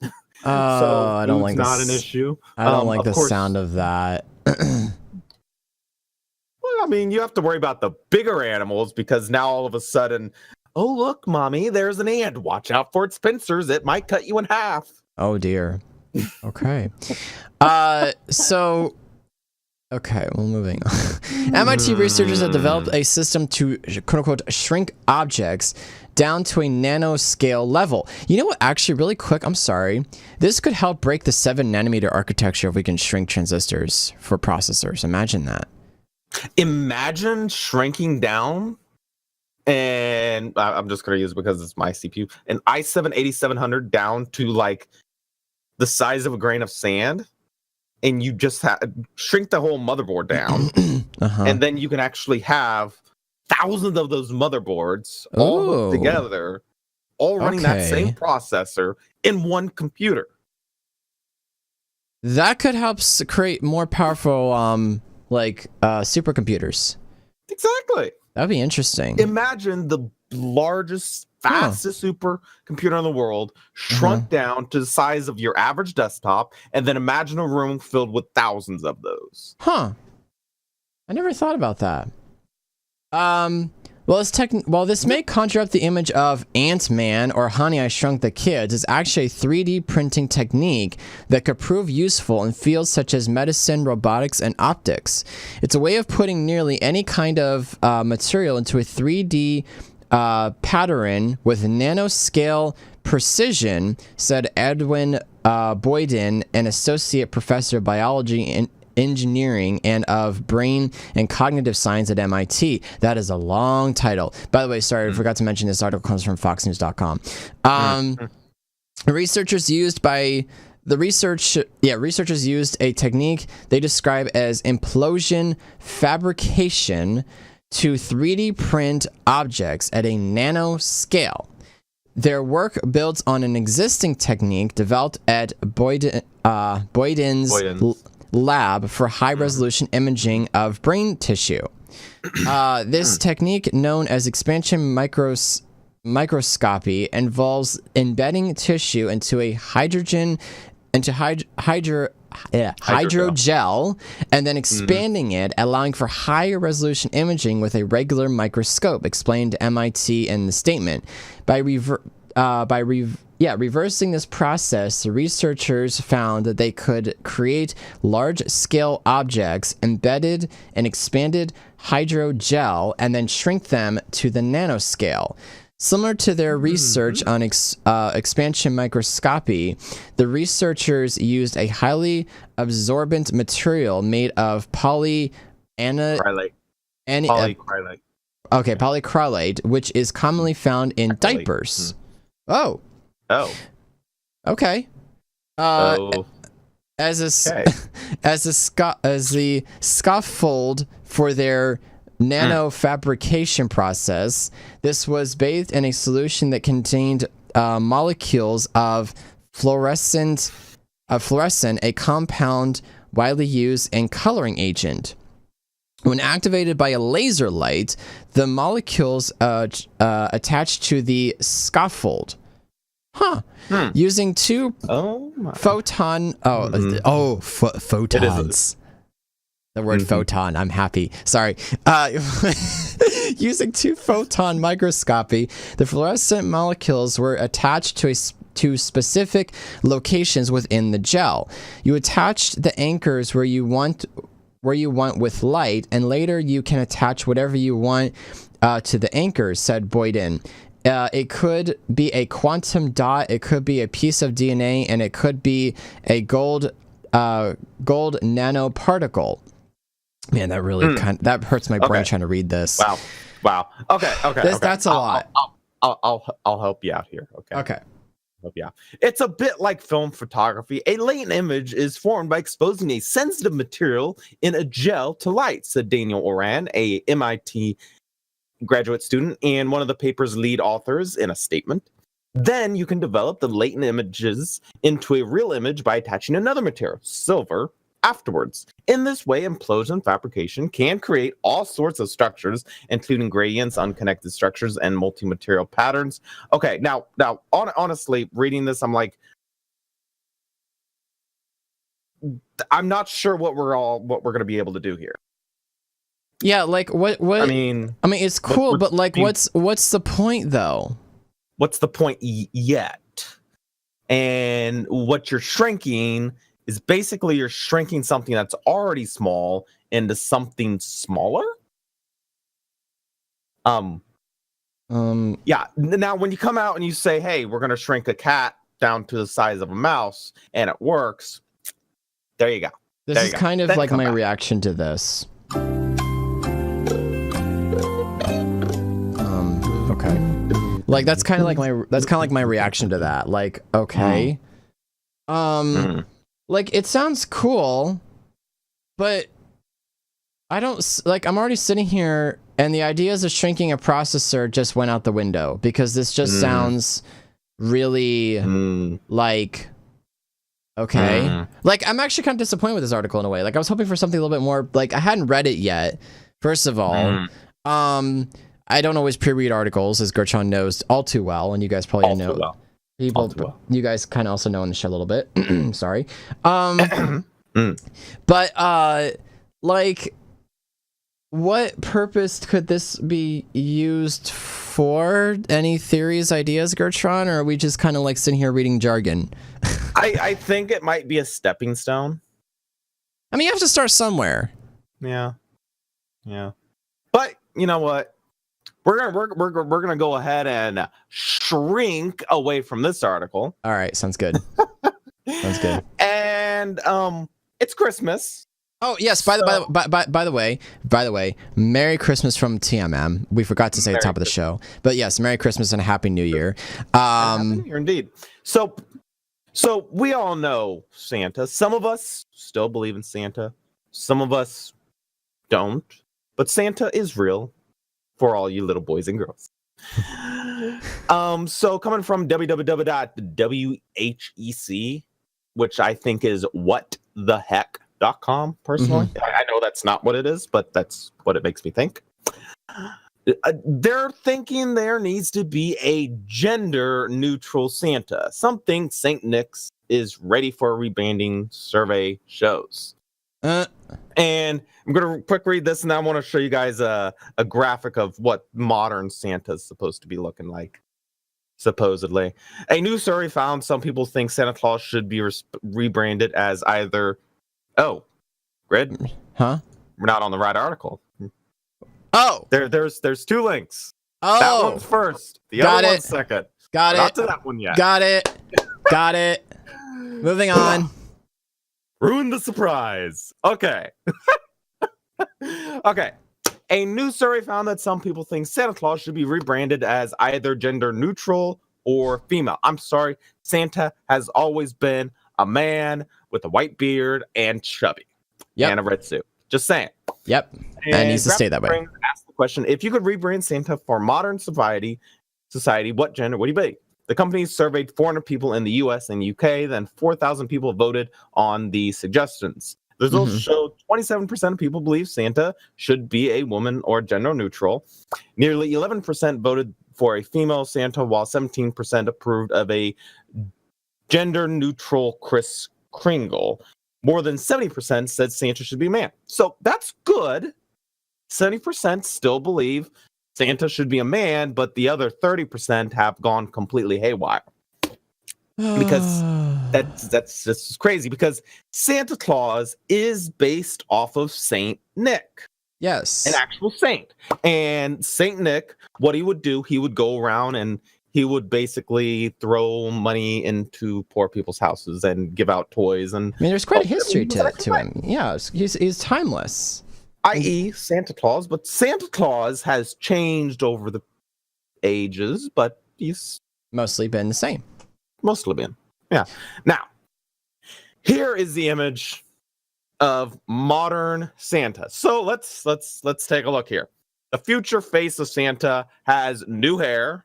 B: So
A: I don't like
B: not an issue.
A: I don't like the sound of that.
B: Well, I mean, you have to worry about the bigger animals because now all of a sudden, oh, look, mommy, there's an ant. Watch out for its pincers. It might cut you in half.
A: Oh, dear. Okay. Okay, well, moving on. MIT researchers have developed a system to, quote-unquote, shrink objects down to a nanoscale level. You know what? Actually, really quick, I'm sorry. This could help break the 7-nanometer architecture if we can shrink transistors for processors. Imagine that.
B: Imagine shrinking down, and I'm just going to use it because it's my CPU, an i7-8700 down to like the size of a grain of sand, and you just shrink the whole motherboard down, and then you can actually have thousands of those motherboards all hooked together, all running that same processor in one computer.
A: That could help create more powerful, supercomputers.
B: Exactly.
A: That'd be interesting.
B: Imagine the largest, fastest supercomputer in the world shrunk down to the size of your average desktop, and then imagine a room filled with thousands of those.
A: I never thought about that. Well, this may conjure up the image of Ant-Man or Honey, I Shrunk the Kids, is actually a 3D printing technique that could prove useful in fields such as medicine, robotics, and optics. It's a way of putting nearly any kind of material into a 3D pattern with nanoscale precision, said Edwin Boyden, an associate professor of biology and engineering and of brain and cognitive science at MIT. That is a long title. By the way, sorry, I forgot to mention this article comes from foxnews.com. Researchers used a technique they describe as implosion fabrication to 3D print objects at a nanoscale. Their work builds on an existing technique developed at Boyden's lab for high-resolution imaging of brain tissue. This technique, known as expansion microscopy, involves embedding tissue into a hydrogel and then expanding it, allowing for higher resolution imaging with a regular microscope, explained MIT in the statement. By reversing this process, the researchers found that they could create large-scale objects embedded in expanded hydrogel and then shrink them to the nanoscale. Similar to their research on expansion microscopy, the researchers used a highly absorbent material made of polycrylate, which is commonly found in diapers. Oh. Okay. As the scaffold for their nanofabrication process, this was bathed in a solution that contained molecules of fluorescent, a compound widely used in coloring agent. When activated by a laser light, the molecules attached to the scaffold. Using two photons. The word photon, I'm happy. Sorry. Using two photon microscopy, the fluorescent molecules were attached to specific locations within the gel. You attach the anchors where you want with light, and later you can attach whatever you want to the anchors, said Boyden. It could be a quantum dot, it could be a piece of DNA, and it could be a gold nanoparticle. Man, that really that hurts my brain trying to read this.
B: Wow. Okay.
A: That's a lot.
B: I'll help you out here. Okay. Yeah, it's a bit like film photography. A latent image is formed by exposing a sensitive material in a gel to light, said Daniel Oran, a MIT graduate student and one of the paper's lead authors, in a statement. Then you can develop the latent images into a real image by attaching another material, silver, afterwards. In this way, implosion fabrication can create all sorts of structures, including gradients, unconnected structures, and multi-material patterns. Okay, now, honestly, reading this, I'm like, I'm not sure what we're going to be able to do here.
A: Yeah, like what? I mean, it's cool, but like, what's the point though?
B: What's the point yet? And what you're shrinking is basically you're shrinking something that's already small into something smaller. Yeah. Now, when you come out and you say, "Hey, we're going to shrink a cat down to the size of a mouse," and it works, there you go.
A: This is kind of like my reaction to this. Okay. Like that's kind of like my reaction to that. Like, okay. Like, it sounds cool, but I don't like. I'm already sitting here, and the ideas of shrinking a processor just went out the window because this just sounds really like. Okay. Like, I'm actually kind of disappointed with this article in a way. Like, I was hoping for something a little bit more. Like, I hadn't read it yet. First of all, I don't always pre-read articles, as Gertron knows all too well, and you guys probably know. People, you guys kind of also know in the show a little bit. Sorry. But like, what purpose could this be used for? Any theories, ideas, Gertron, or are we just kind of like sitting here reading jargon?
B: I think it might be a stepping stone.
A: I mean, you have to start somewhere.
B: Yeah. But you know what? We're gonna go ahead and shrink away from this article.
A: All right, sounds good. Sounds good.
B: And it's Christmas.
A: Oh yes. By the way, Merry Christmas from TMM. We forgot to say at the top of the show, but yes, Merry Christmas and a Happy New Year.
B: Happy New Year indeed. So we all know Santa. Some of us still believe in Santa. Some of us don't. But Santa is real for all you little boys and girls. So coming from www.whec, which I think is whattheheck.com, personally. I know that's not what it is, but that's what it makes me think. They're thinking there needs to be a gender-neutral Santa. Something St. Nick's is ready for a rebranding, survey shows. And I'm going to quick read this, and I want to show you guys a graphic of what modern Santa is supposed to be looking like, supposedly. A new survey found some people think Santa Claus should be rebranded as either... Oh, Grid?
A: Huh?
B: We're not on the right article.
A: Oh!
B: There's two links.
A: Oh!
B: That one's first. The other one's second.
A: Got it.
B: Not to that one yet.
A: Got it. Got it. Moving on.
B: Ruin the surprise. Okay. Okay. A new survey found that some people think Santa Claus should be rebranded as either gender neutral or female. I'm sorry. Santa has always been a man with a white beard and chubby.
A: Yep.
B: And a red suit. Just saying.
A: Yep. And it needs to stay that way.
B: Ask the question, if you could rebrand Santa for modern society, what gender would he be? The company surveyed 400 people in the US and UK, then 4,000 people voted on the suggestions. The results showed 27% of people believe Santa should be a woman or gender neutral. Nearly 11% voted for a female Santa, while 17% approved of a gender neutral Kris Kringle. More than 70% said Santa should be a man. So that's good. 70% still believe Santa should be a man, but the other 30% have gone completely haywire. Because that's crazy, because Santa Claus is based off of Saint Nick.
A: Yes.
B: An actual saint. And Saint Nick, what he would do, he would go around and he would basically throw money into poor people's houses and give out toys. And
A: I mean, there's quite a history to him. Yeah, he's timeless.
B: I.e. Santa Claus, but Santa Claus has changed over the ages, but he's
A: mostly been the same.
B: Mostly been. Yeah. Now, here is the image of modern Santa. So let's take a look here. The future face of Santa has new hair.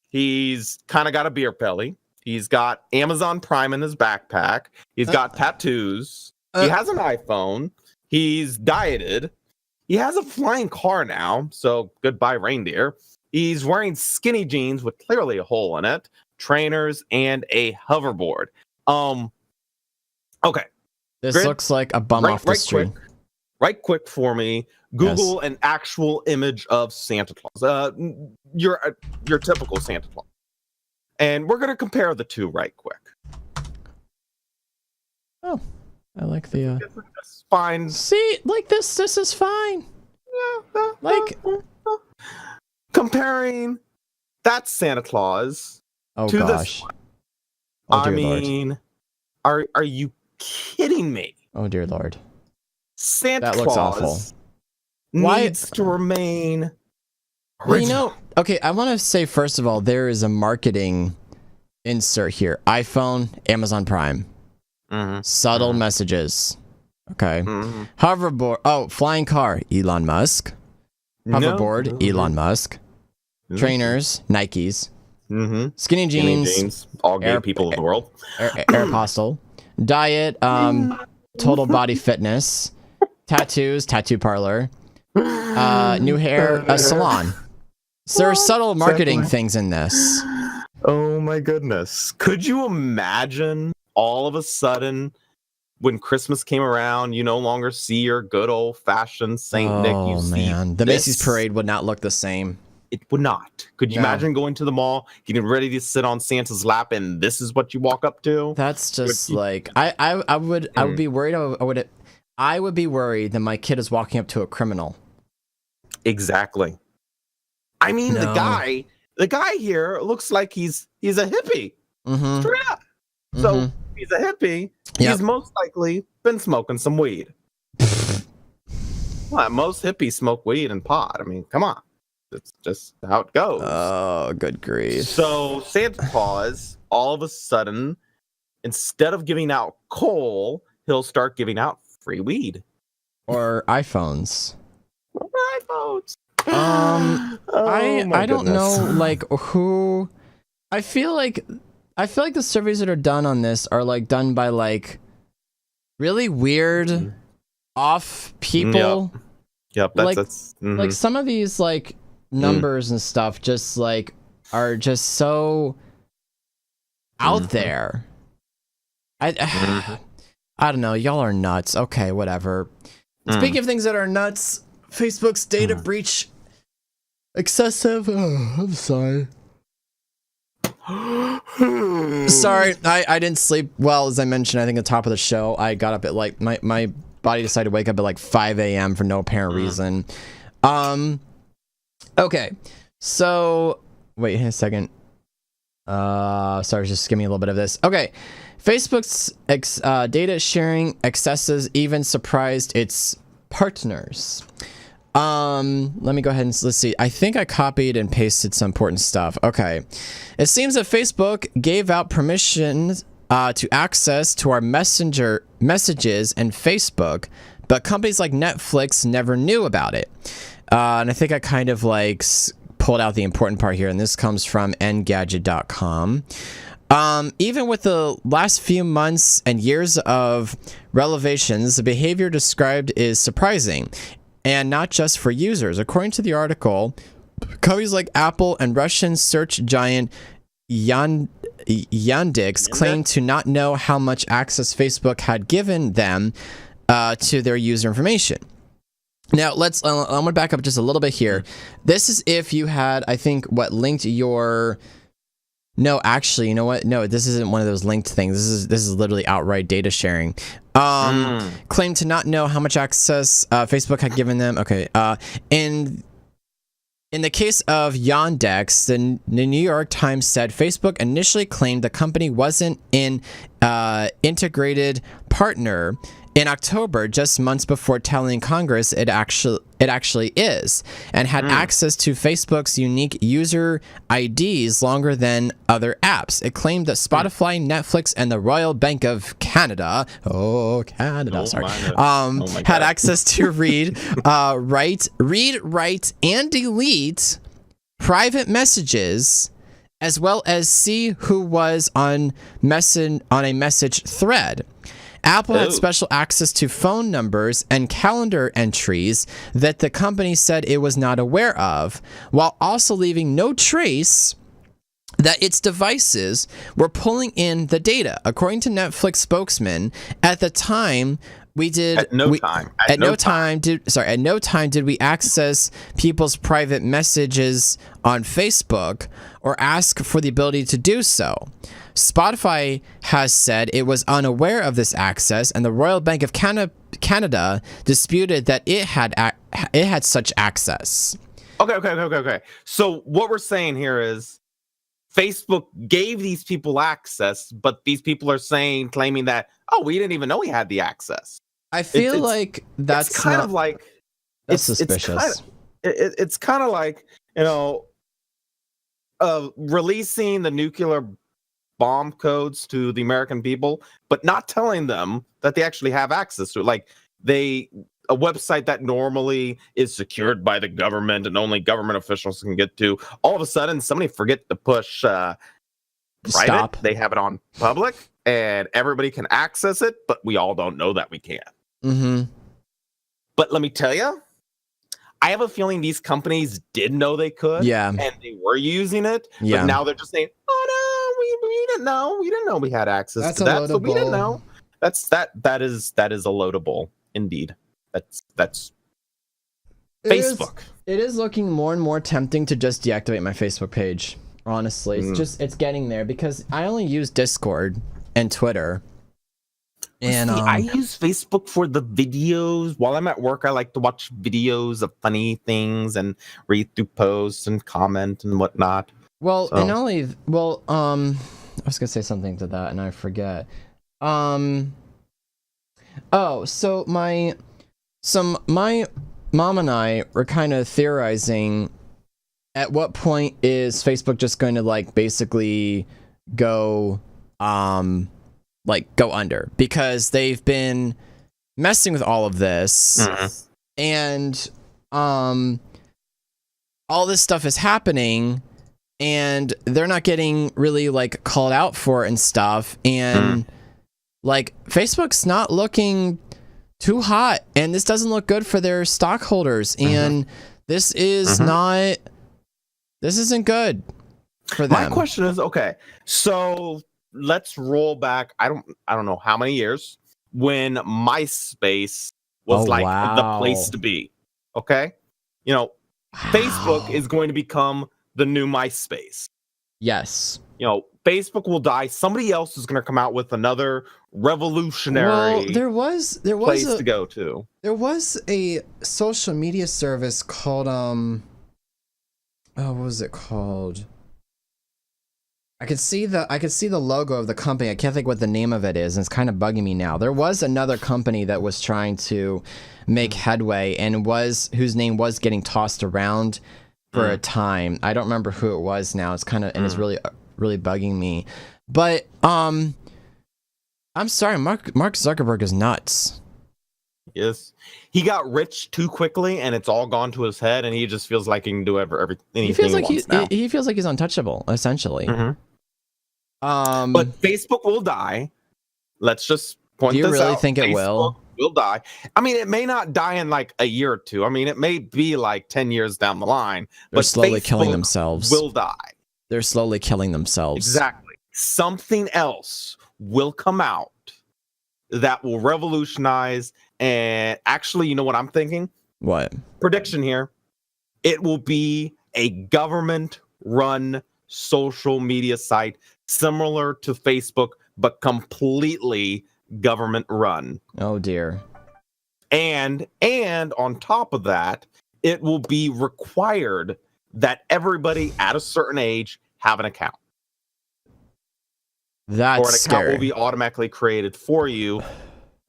B: He's kind of got a beer belly. He's got Amazon Prime in his backpack. He's got tattoos. He has an iPhone. He's dieted. He has a flying car now, so goodbye reindeer. He's wearing skinny jeans with clearly a hole in it, trainers, and a hoverboard. Okay.
A: This looks like a bum off the street.
B: Right quick for me. Google an actual image of Santa Claus. Your typical Santa Claus. And we're going to compare the two right quick.
A: Oh, I like the...
B: It's fine.
A: See, like this is fine.
B: Yeah.
A: Like...
B: Comparing that Santa Claus to this one. I mean, are you kidding me?
A: Oh, dear Lord.
B: Santa
A: Claus looks awful.
B: Needs to remain original.
A: Well, okay, I want to say, first of all, there is a marketing insert here. iPhone, Amazon Prime. Subtle messages. Okay. Hoverboard. Oh, flying car, Elon Musk. Hoverboard, Elon Musk. Trainers, Nikes. Skinny jeans,
B: all gay people of the world.
A: Aeropostale. Diet, Total Body Fitness. Tattoos, Tattoo Parlor. New hair, a salon. So there are subtle marketing things in this.
B: Oh my goodness. Could you imagine all of a sudden when Christmas came around, you no longer see your good old fashioned Saint Nick? You see
A: the Macy's parade would not look the same.
B: It would not. Could you imagine going to the mall, getting ready to sit on Santa's lap, and this is what you walk up to?
A: That's just like I would be worried. I would be worried that my kid is walking up to a criminal.
B: Exactly. I mean, the guy here looks like he's a hippie. Straight up. So if he's a hippie. He's most likely been smoking some weed. Well, most hippies smoke weed and pot. I mean, come on. It's just how it goes.
A: Oh, good grief.
B: So Santa Claus, all of a sudden, instead of giving out coal, he'll start giving out free weed.
A: Or iPhones.
B: I
A: don't know, like, who. I feel like the surveys that are done on this are like done by like really weird off people.
B: Yep. That's
A: like some of these like numbers and stuff just like are just so out there. I don't know. Y'all are nuts. Okay, whatever. Speaking of things that are nuts, Facebook's data breach excessive. Oh, I'm sorry. Sorry, I didn't sleep well, as I mentioned. I think at the top of the show, I got up at like my body decided to wake up at like 5 a.m. for no apparent reason. Okay, so wait a second. Sorry, just give me a little bit of this. Okay, Facebook's data sharing excesses even surprised its partners. Let me go ahead and let's see. I think I copied and pasted some important stuff. Okay. It seems that Facebook gave out permissions to access to our messenger messages and Facebook, but companies like Netflix never knew about it. And I think I kind of like pulled out the important part here, and this comes from Engadget.com. Even with the last few months and years of revelations, the behavior described is surprising. And not just for users. According to the article, companies like Apple and Russian search giant Yandex claimed to not know how much access Facebook had given them to their user information. Now, I'm going to back up just a little bit here. This is if you had, I think, linked your... No, actually, you know what? No, this isn't one of those linked things. This is literally outright data sharing. Claimed to not know how much access Facebook had given them. Okay. In the case of Yandex, the New York Times said Facebook initially claimed the company wasn't an integrated partner in October, just months before telling Congress it actually is, and had access to Facebook's unique user IDs longer than other apps. It claimed that Spotify, Netflix, and the Royal Bank of Canada, had access to read, write, and delete private messages, as well as see who was on a message thread. Apple had special access to phone numbers and calendar entries that the company said it was not aware of, while also leaving no trace that its devices were pulling in the data. According to Netflix spokesman, at the time at no time did we access people's private messages on Facebook or ask for the ability to do so. Spotify has said it was unaware of this access, and the Royal Bank of Canada disputed that it had such access.
B: Okay. So what we're saying here is Facebook gave these people access, but these people are claiming that, oh, we didn't even know we had the access.
A: I feel like that's
B: kind of like
A: that's suspicious.
B: It's kind of like, releasing the nuclear bomb codes to the American people, but not telling them that they actually have access to it. Like a website that normally is secured by the government and only government officials can get to. All of a sudden, somebody forget to push private.
A: Stop.
B: They have it on public, and everybody can access it, but we all don't know that we can.
A: Mm-hmm.
B: But let me tell you, I have a feeling these companies did know they could,
A: Yeah.
B: and they were using it.
A: Yeah.
B: But now they're just saying, "Oh no, we didn't know. We didn't know we had access to that, so we didn't know." That is a loadable indeed. That's Facebook.
A: It is looking more and more tempting to just deactivate my Facebook page. Honestly, it's getting there because I only use Discord and Twitter. And
B: I use Facebook for the videos. While I'm at work, I like to watch videos of funny things and read through posts and comment and whatnot.
A: Well, so. And only I was gonna say something to that and I forget. So my mom and I were kind of theorizing at what point is Facebook just going to like basically go go under, because they've been messing with all of this and all this stuff is happening and they're not getting really like called out for it and stuff, and like Facebook's not looking too hot and this doesn't look good for their stockholders, and this is this isn't good for them.
B: My question is, okay, so let's roll back. I don't know how many years when MySpace was the place to be. Okay, Facebook is going to become the new MySpace.
A: Yes.
B: Facebook will die. Somebody else is going to come out with another revolutionary.
A: There was
B: place to go to.
A: There was a social media service called what was it called? I could see the logo of the company. I can't think what the name of it is, and it's kind of bugging me now. There was another company that was trying to make headway and whose name was getting tossed around for a time. I don't remember who it was now. It's kind of and it's really bugging me. But I'm sorry, Mark Zuckerberg is nuts.
B: Yes, he got rich too quickly, and it's all gone to his head, and he just feels like he can do everything. He feels
A: like he's untouchable, essentially.
B: But Facebook will die. Let's just point this out.
A: Do you really think it
B: will die? I mean, it may not die in like a year or two. I mean, it may be like 10 years down the line.
A: They're slowly killing themselves.
B: Will die.
A: They're slowly killing themselves.
B: Exactly. Something else will come out that will revolutionize. And actually, you know what I'm thinking?
A: What?
B: Prediction here. It will be a government-run social media site similar to Facebook, but completely government-run.
A: Oh, dear.
B: And on top of that, it will be required that everybody at a certain age have an account.
A: That's
B: or an
A: scary.
B: account will be automatically created for you.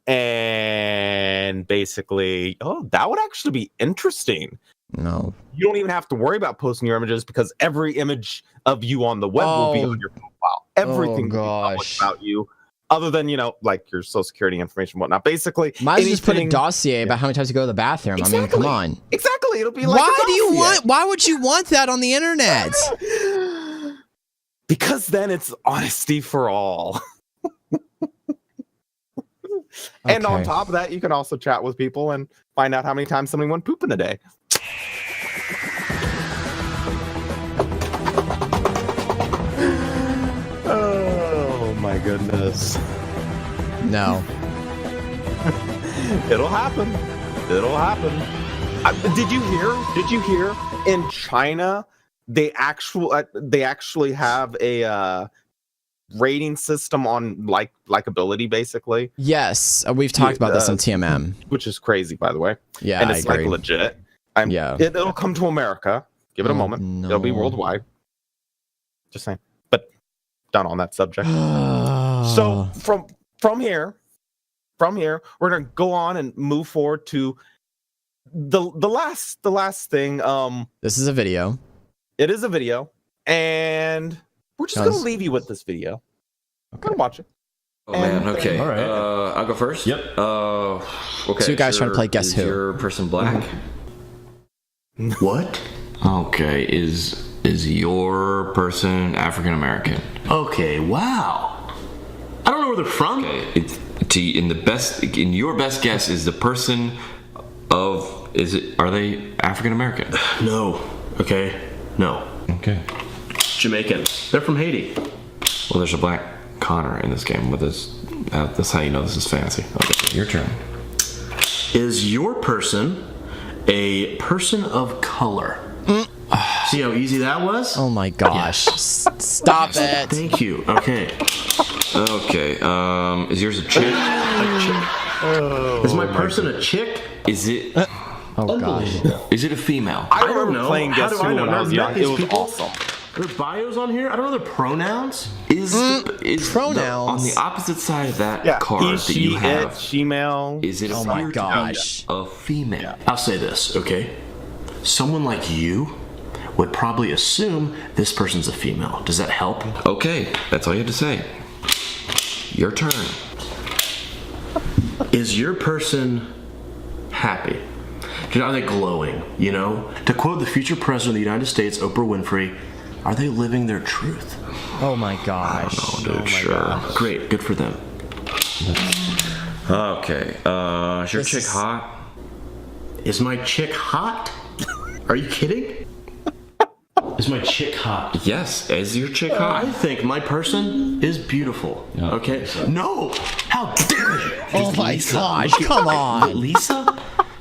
B: And basically, that would actually be interesting.
A: No.
B: You don't even have to worry about posting your images because every image of you on the web will be on your profile. Everything will be public about you, other than, like your social security information and whatnot. Basically,
A: might just put a dossier about how many times you go to the bathroom.
B: Exactly.
A: I mean, come on.
B: Exactly. It'll be like
A: why would you want that on the internet?
B: Because then it's honesty for all. And on top of that, you can also chat with people and find out how many times somebody went poop in a day. Oh my goodness.
A: No.
B: It'll happen. It'll happen. Did you hear in China they actually have a rating system on likability, basically?
A: Yes, we've talked about this on TMM,
B: which is crazy, by the way.
A: Yeah,
B: and it's like legit. It'll come to America. Give it a moment.
A: No.
B: It'll be worldwide. Just saying. But done on that subject. So from here, we're gonna go on and move forward to the last thing.
A: This is a video.
B: It is a video, and we're just gonna leave you with this video. I'll watch it.
C: Oh man, okay.
D: All right.
C: I'll go first.
D: Yep.
C: Okay.
A: So you guys trying to play Guess
C: is
A: Who?
C: Your person black?
D: What?
C: Okay. Is your person African American?
D: Okay. Wow. I don't know where they're from.
C: Okay. In your best guess, is the person are they African American?
D: No. Okay. No.
C: Okay.
D: Jamaican. They're from Haiti.
C: Well, there's a black Connor in this game with this. That's how you know this is fantasy. Okay, your turn.
D: Is your person a person of color? See how easy that was?
A: Oh my gosh. Stop it.
D: Thank you. Okay.
C: Okay. Is yours a chick?
D: Is my person a chick?
C: Is it?
A: Oh gosh.
C: Is it a female?
B: I
D: don't
B: remember
D: know.
B: playing
D: How
B: Guess
D: do I
B: Who
D: know?
B: when I was
D: I've met
B: young.
D: these
B: It was
D: people.
B: awesome.
D: Their bios on here? I don't know their pronouns.
C: Is
A: Pronouns.
C: on the opposite side of that
B: Yeah,
C: card
B: he,
C: that
B: she,
C: you have?
B: it, she-male.
C: Is it
A: Oh my gosh.
C: a female?
D: I'll say this, okay? Someone like you would probably assume this person's a female. Does that help?
C: Okay, that's all you have to say. Your turn.
D: Is your person happy? Are they glowing, you know? To quote the future president of the United States, Oprah Winfrey, are they living their truth?
A: Oh my gosh.
C: Oh, dude, sure.
D: Great, good for them.
C: Okay. Is your chick hot?
D: Is my chick hot? Are you kidding? Is my chick hot?
C: Yes. Is your chick
D: I
C: hot?
D: think my person is beautiful. Okay? No! How dare you!
A: Oh my gosh. Come on.
D: Lisa?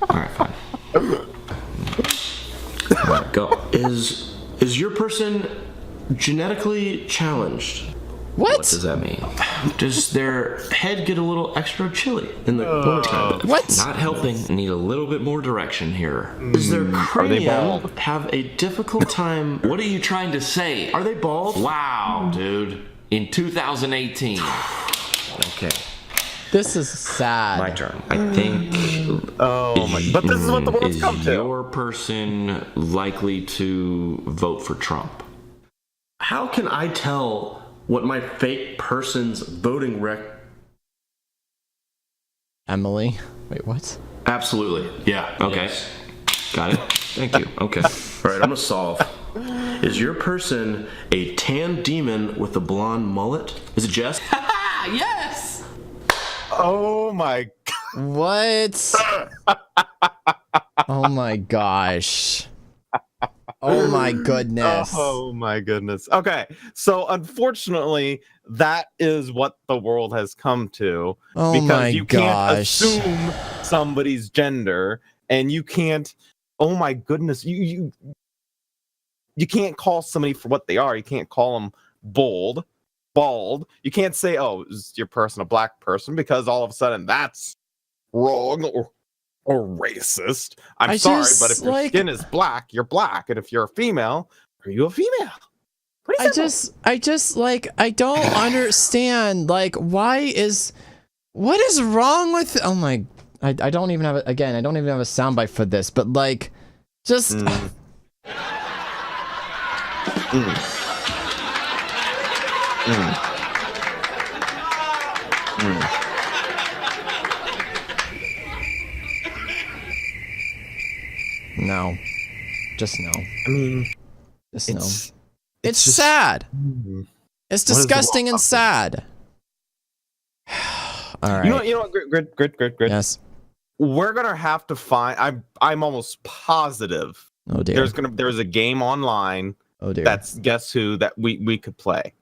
C: All right, fine. All right, go.
D: Is your person genetically challenged?
C: What
A: What?
C: does that mean?
D: Does their head get a little extra chilly in the wintertime?
A: What?
C: Not helping. Need a little bit more direction here.
D: Does their
B: they
D: cranium
B: bald?
D: have a difficult time?
C: What are you trying to say?
D: Are they bald?
C: Wow, dude. In 2018. Okay,
A: This is sad.
C: my turn. I think.
B: Oh my! But this is what the world's
C: Is
B: come to.
C: your person likely to vote for Trump?
D: How can I tell what my fake person's voting
A: Emily. Wait, what?
D: Absolutely. Yeah.
C: Okay.
D: Yes.
C: Got it. Thank you. Okay.
D: All right, I'm gonna solve. Is your person a tan demon with a blonde mullet? Is it Jess?
C: Yes.
B: Oh my!
A: What? Oh my gosh. Oh my goodness.
B: Oh my goodness. Okay, so unfortunately, that is what the world has come to.
A: Oh
B: because
A: my
B: you can't
A: gosh.
B: assume somebody's gender, and you can't. Oh my goodness, you can't call somebody for what they are. You can't call them bald. You can't say, "Oh, is your person a black person?" because all of a sudden that's wrong or racist. I'm sorry, but if your skin is black, you're black, and if you're a female, are you a female? Pretty simple.
A: I just like I don't understand like what is wrong with I don't even have I don't even have a soundbite for this, but like just No. Just no.
B: I mean,
A: Just no.
B: it's
A: It's
B: just-
A: sad. It's
B: is the
A: disgusting
B: world
A: and sad. All right.
B: you know what, Grit.
A: Yes.
B: We're gonna have to find. I'm almost positive
A: Oh dear.
B: there's a game online
A: Oh dear.
B: that's Guess Who that we could play.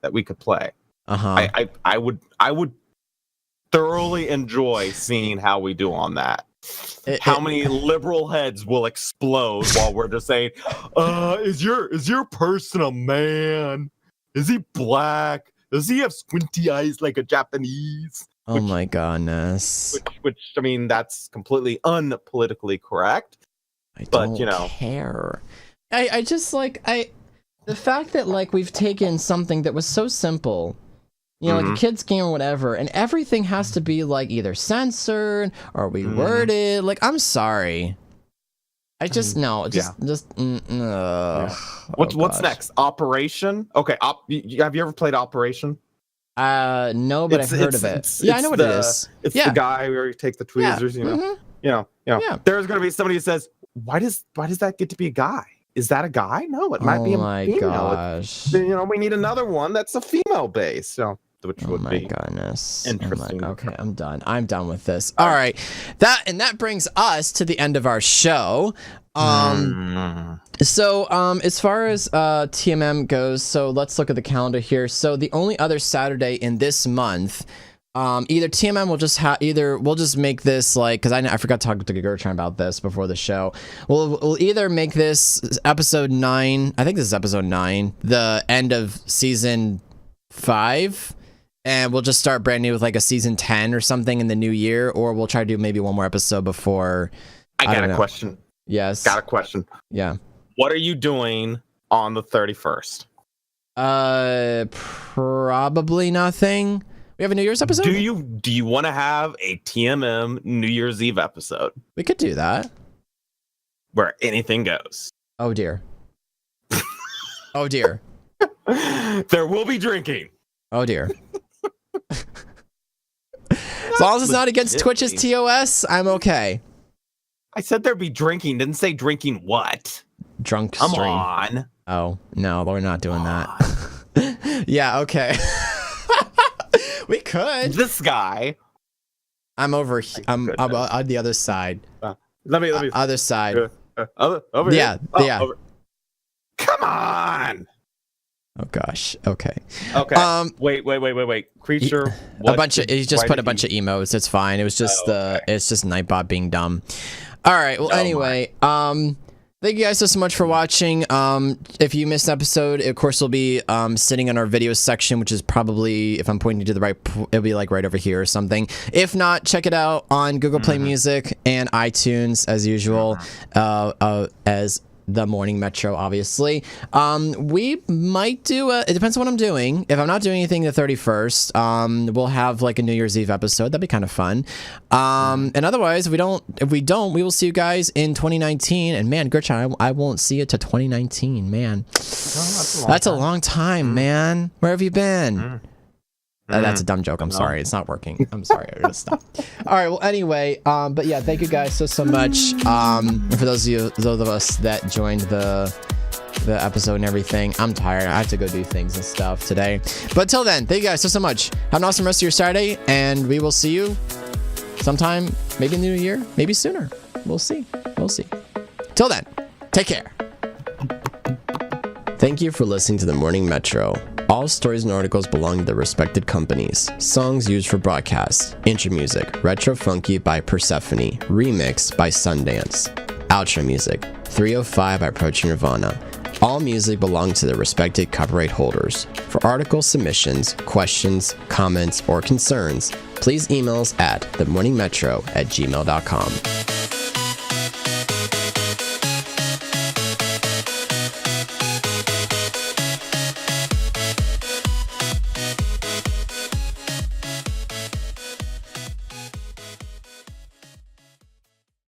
A: Uh-huh.
B: I would thoroughly enjoy seeing how we do on that. How many liberal heads will explode while we're just saying, is your person a man? Is he black? Does he have squinty eyes like a Japanese?
A: Oh my goodness.
B: Which I mean, that's completely unpolitically correct.
A: I
B: but,
A: don't
B: you know.
A: care. I just like the fact that like we've taken something that was so simple, you know, like a kid's game or whatever, and everything has to be like either censored or reworded. Like, I'm sorry. I just no, just
B: What's next? Operation? Okay, have you ever played Operation?
A: No, but I've heard of it. Yeah, I know what it is.
B: It's
A: Yeah.
B: the guy where you take the tweezers, you know.
A: Mhm.
B: Yeah. There's gonna be somebody who says, why does that get to be a guy? Is that a guy? No, it might be a
A: Oh my
B: female.
A: gosh.
B: We need another one that's a female base. So which
A: Oh
B: would
A: my
B: be
A: goodness.
B: interesting.
A: Okay, I'm done. I'm done with this. All right. That brings us to the end of our show. So as far as TMM goes, so let's look at the calendar here. So the only other Saturday in this month, either TMM will just we'll just make this like, because I forgot to talk to Gertrude about this before the show. We'll either make this episode 9, I think this is episode 9, the end of season 5. And we'll just start brand new with like a season 10 or something in the new year, or we'll try to do maybe one more episode before.
B: I got
A: don't
B: a
A: know.
B: question.
A: Yes.
B: Got a question.
A: Yeah.
B: What are you doing on the 31st?
A: Probably nothing. We have a New Year's episode?
B: Do you want to have a TMM New Year's Eve episode
A: We could do that.
B: where anything goes?
A: Oh dear. Oh dear.
B: There will be drinking.
A: Oh dear. As long as it's not against Twitch's TOS, I'm okay.
B: I said there'd be drinking. Didn't say drinking what?
A: Drunk
B: Come
A: stream.
B: on.
A: Oh, no, we're not doing that. Yeah, okay. We could.
B: This guy.
A: I'm over I'm on the other side.
B: Let me.
A: Other side.
B: Over
A: Yeah,
B: here.
A: yeah.
B: Come on.
A: Oh gosh. Okay.
B: Okay. Wait. Creature.
A: A bunch of he just put a bunch of emotes. It's fine. It was just it's just Nightbot being dumb. All right. Well, anyway, thank you guys so much for watching. If you missed an episode, of course, we'll be sitting in our video section, which is probably, if I'm pointing to the right, it'll be like right over here or something. If not, check it out on Google Play Music and iTunes as usual, as The Morning Metro, obviously. We might do it depends on what I'm doing. If I'm not doing anything the 31st, we'll have like a New Year's Eve episode. That'd be kind of fun. And otherwise, if we don't, we will see you guys in 2019. And man, Gertrude, I won't see it to 2019, man. That's a long time, man. Where have you been? That's a dumb joke. I'm sorry. It's not working. I'm sorry. I'm gonna stop. All right. Well, anyway, but yeah, thank you guys so much. For those of us that joined the episode and everything, I'm tired. I have to go do things and stuff today. But till then, thank you guys so much. Have an awesome rest of your Saturday, and we will see you sometime, maybe in the new year, maybe sooner. We'll see. Till then, take care. Thank you for listening to The Morning Metro. All stories and articles belong to their respected companies. Songs used for broadcast. Intro music, Retro Funky by Persephone. Remix by Sundance. Outro music, 305 by Approaching Nirvana. All music belongs to their respected copyright holders. For article submissions, questions, comments, or concerns, please email us at themorningmetro@gmail.com.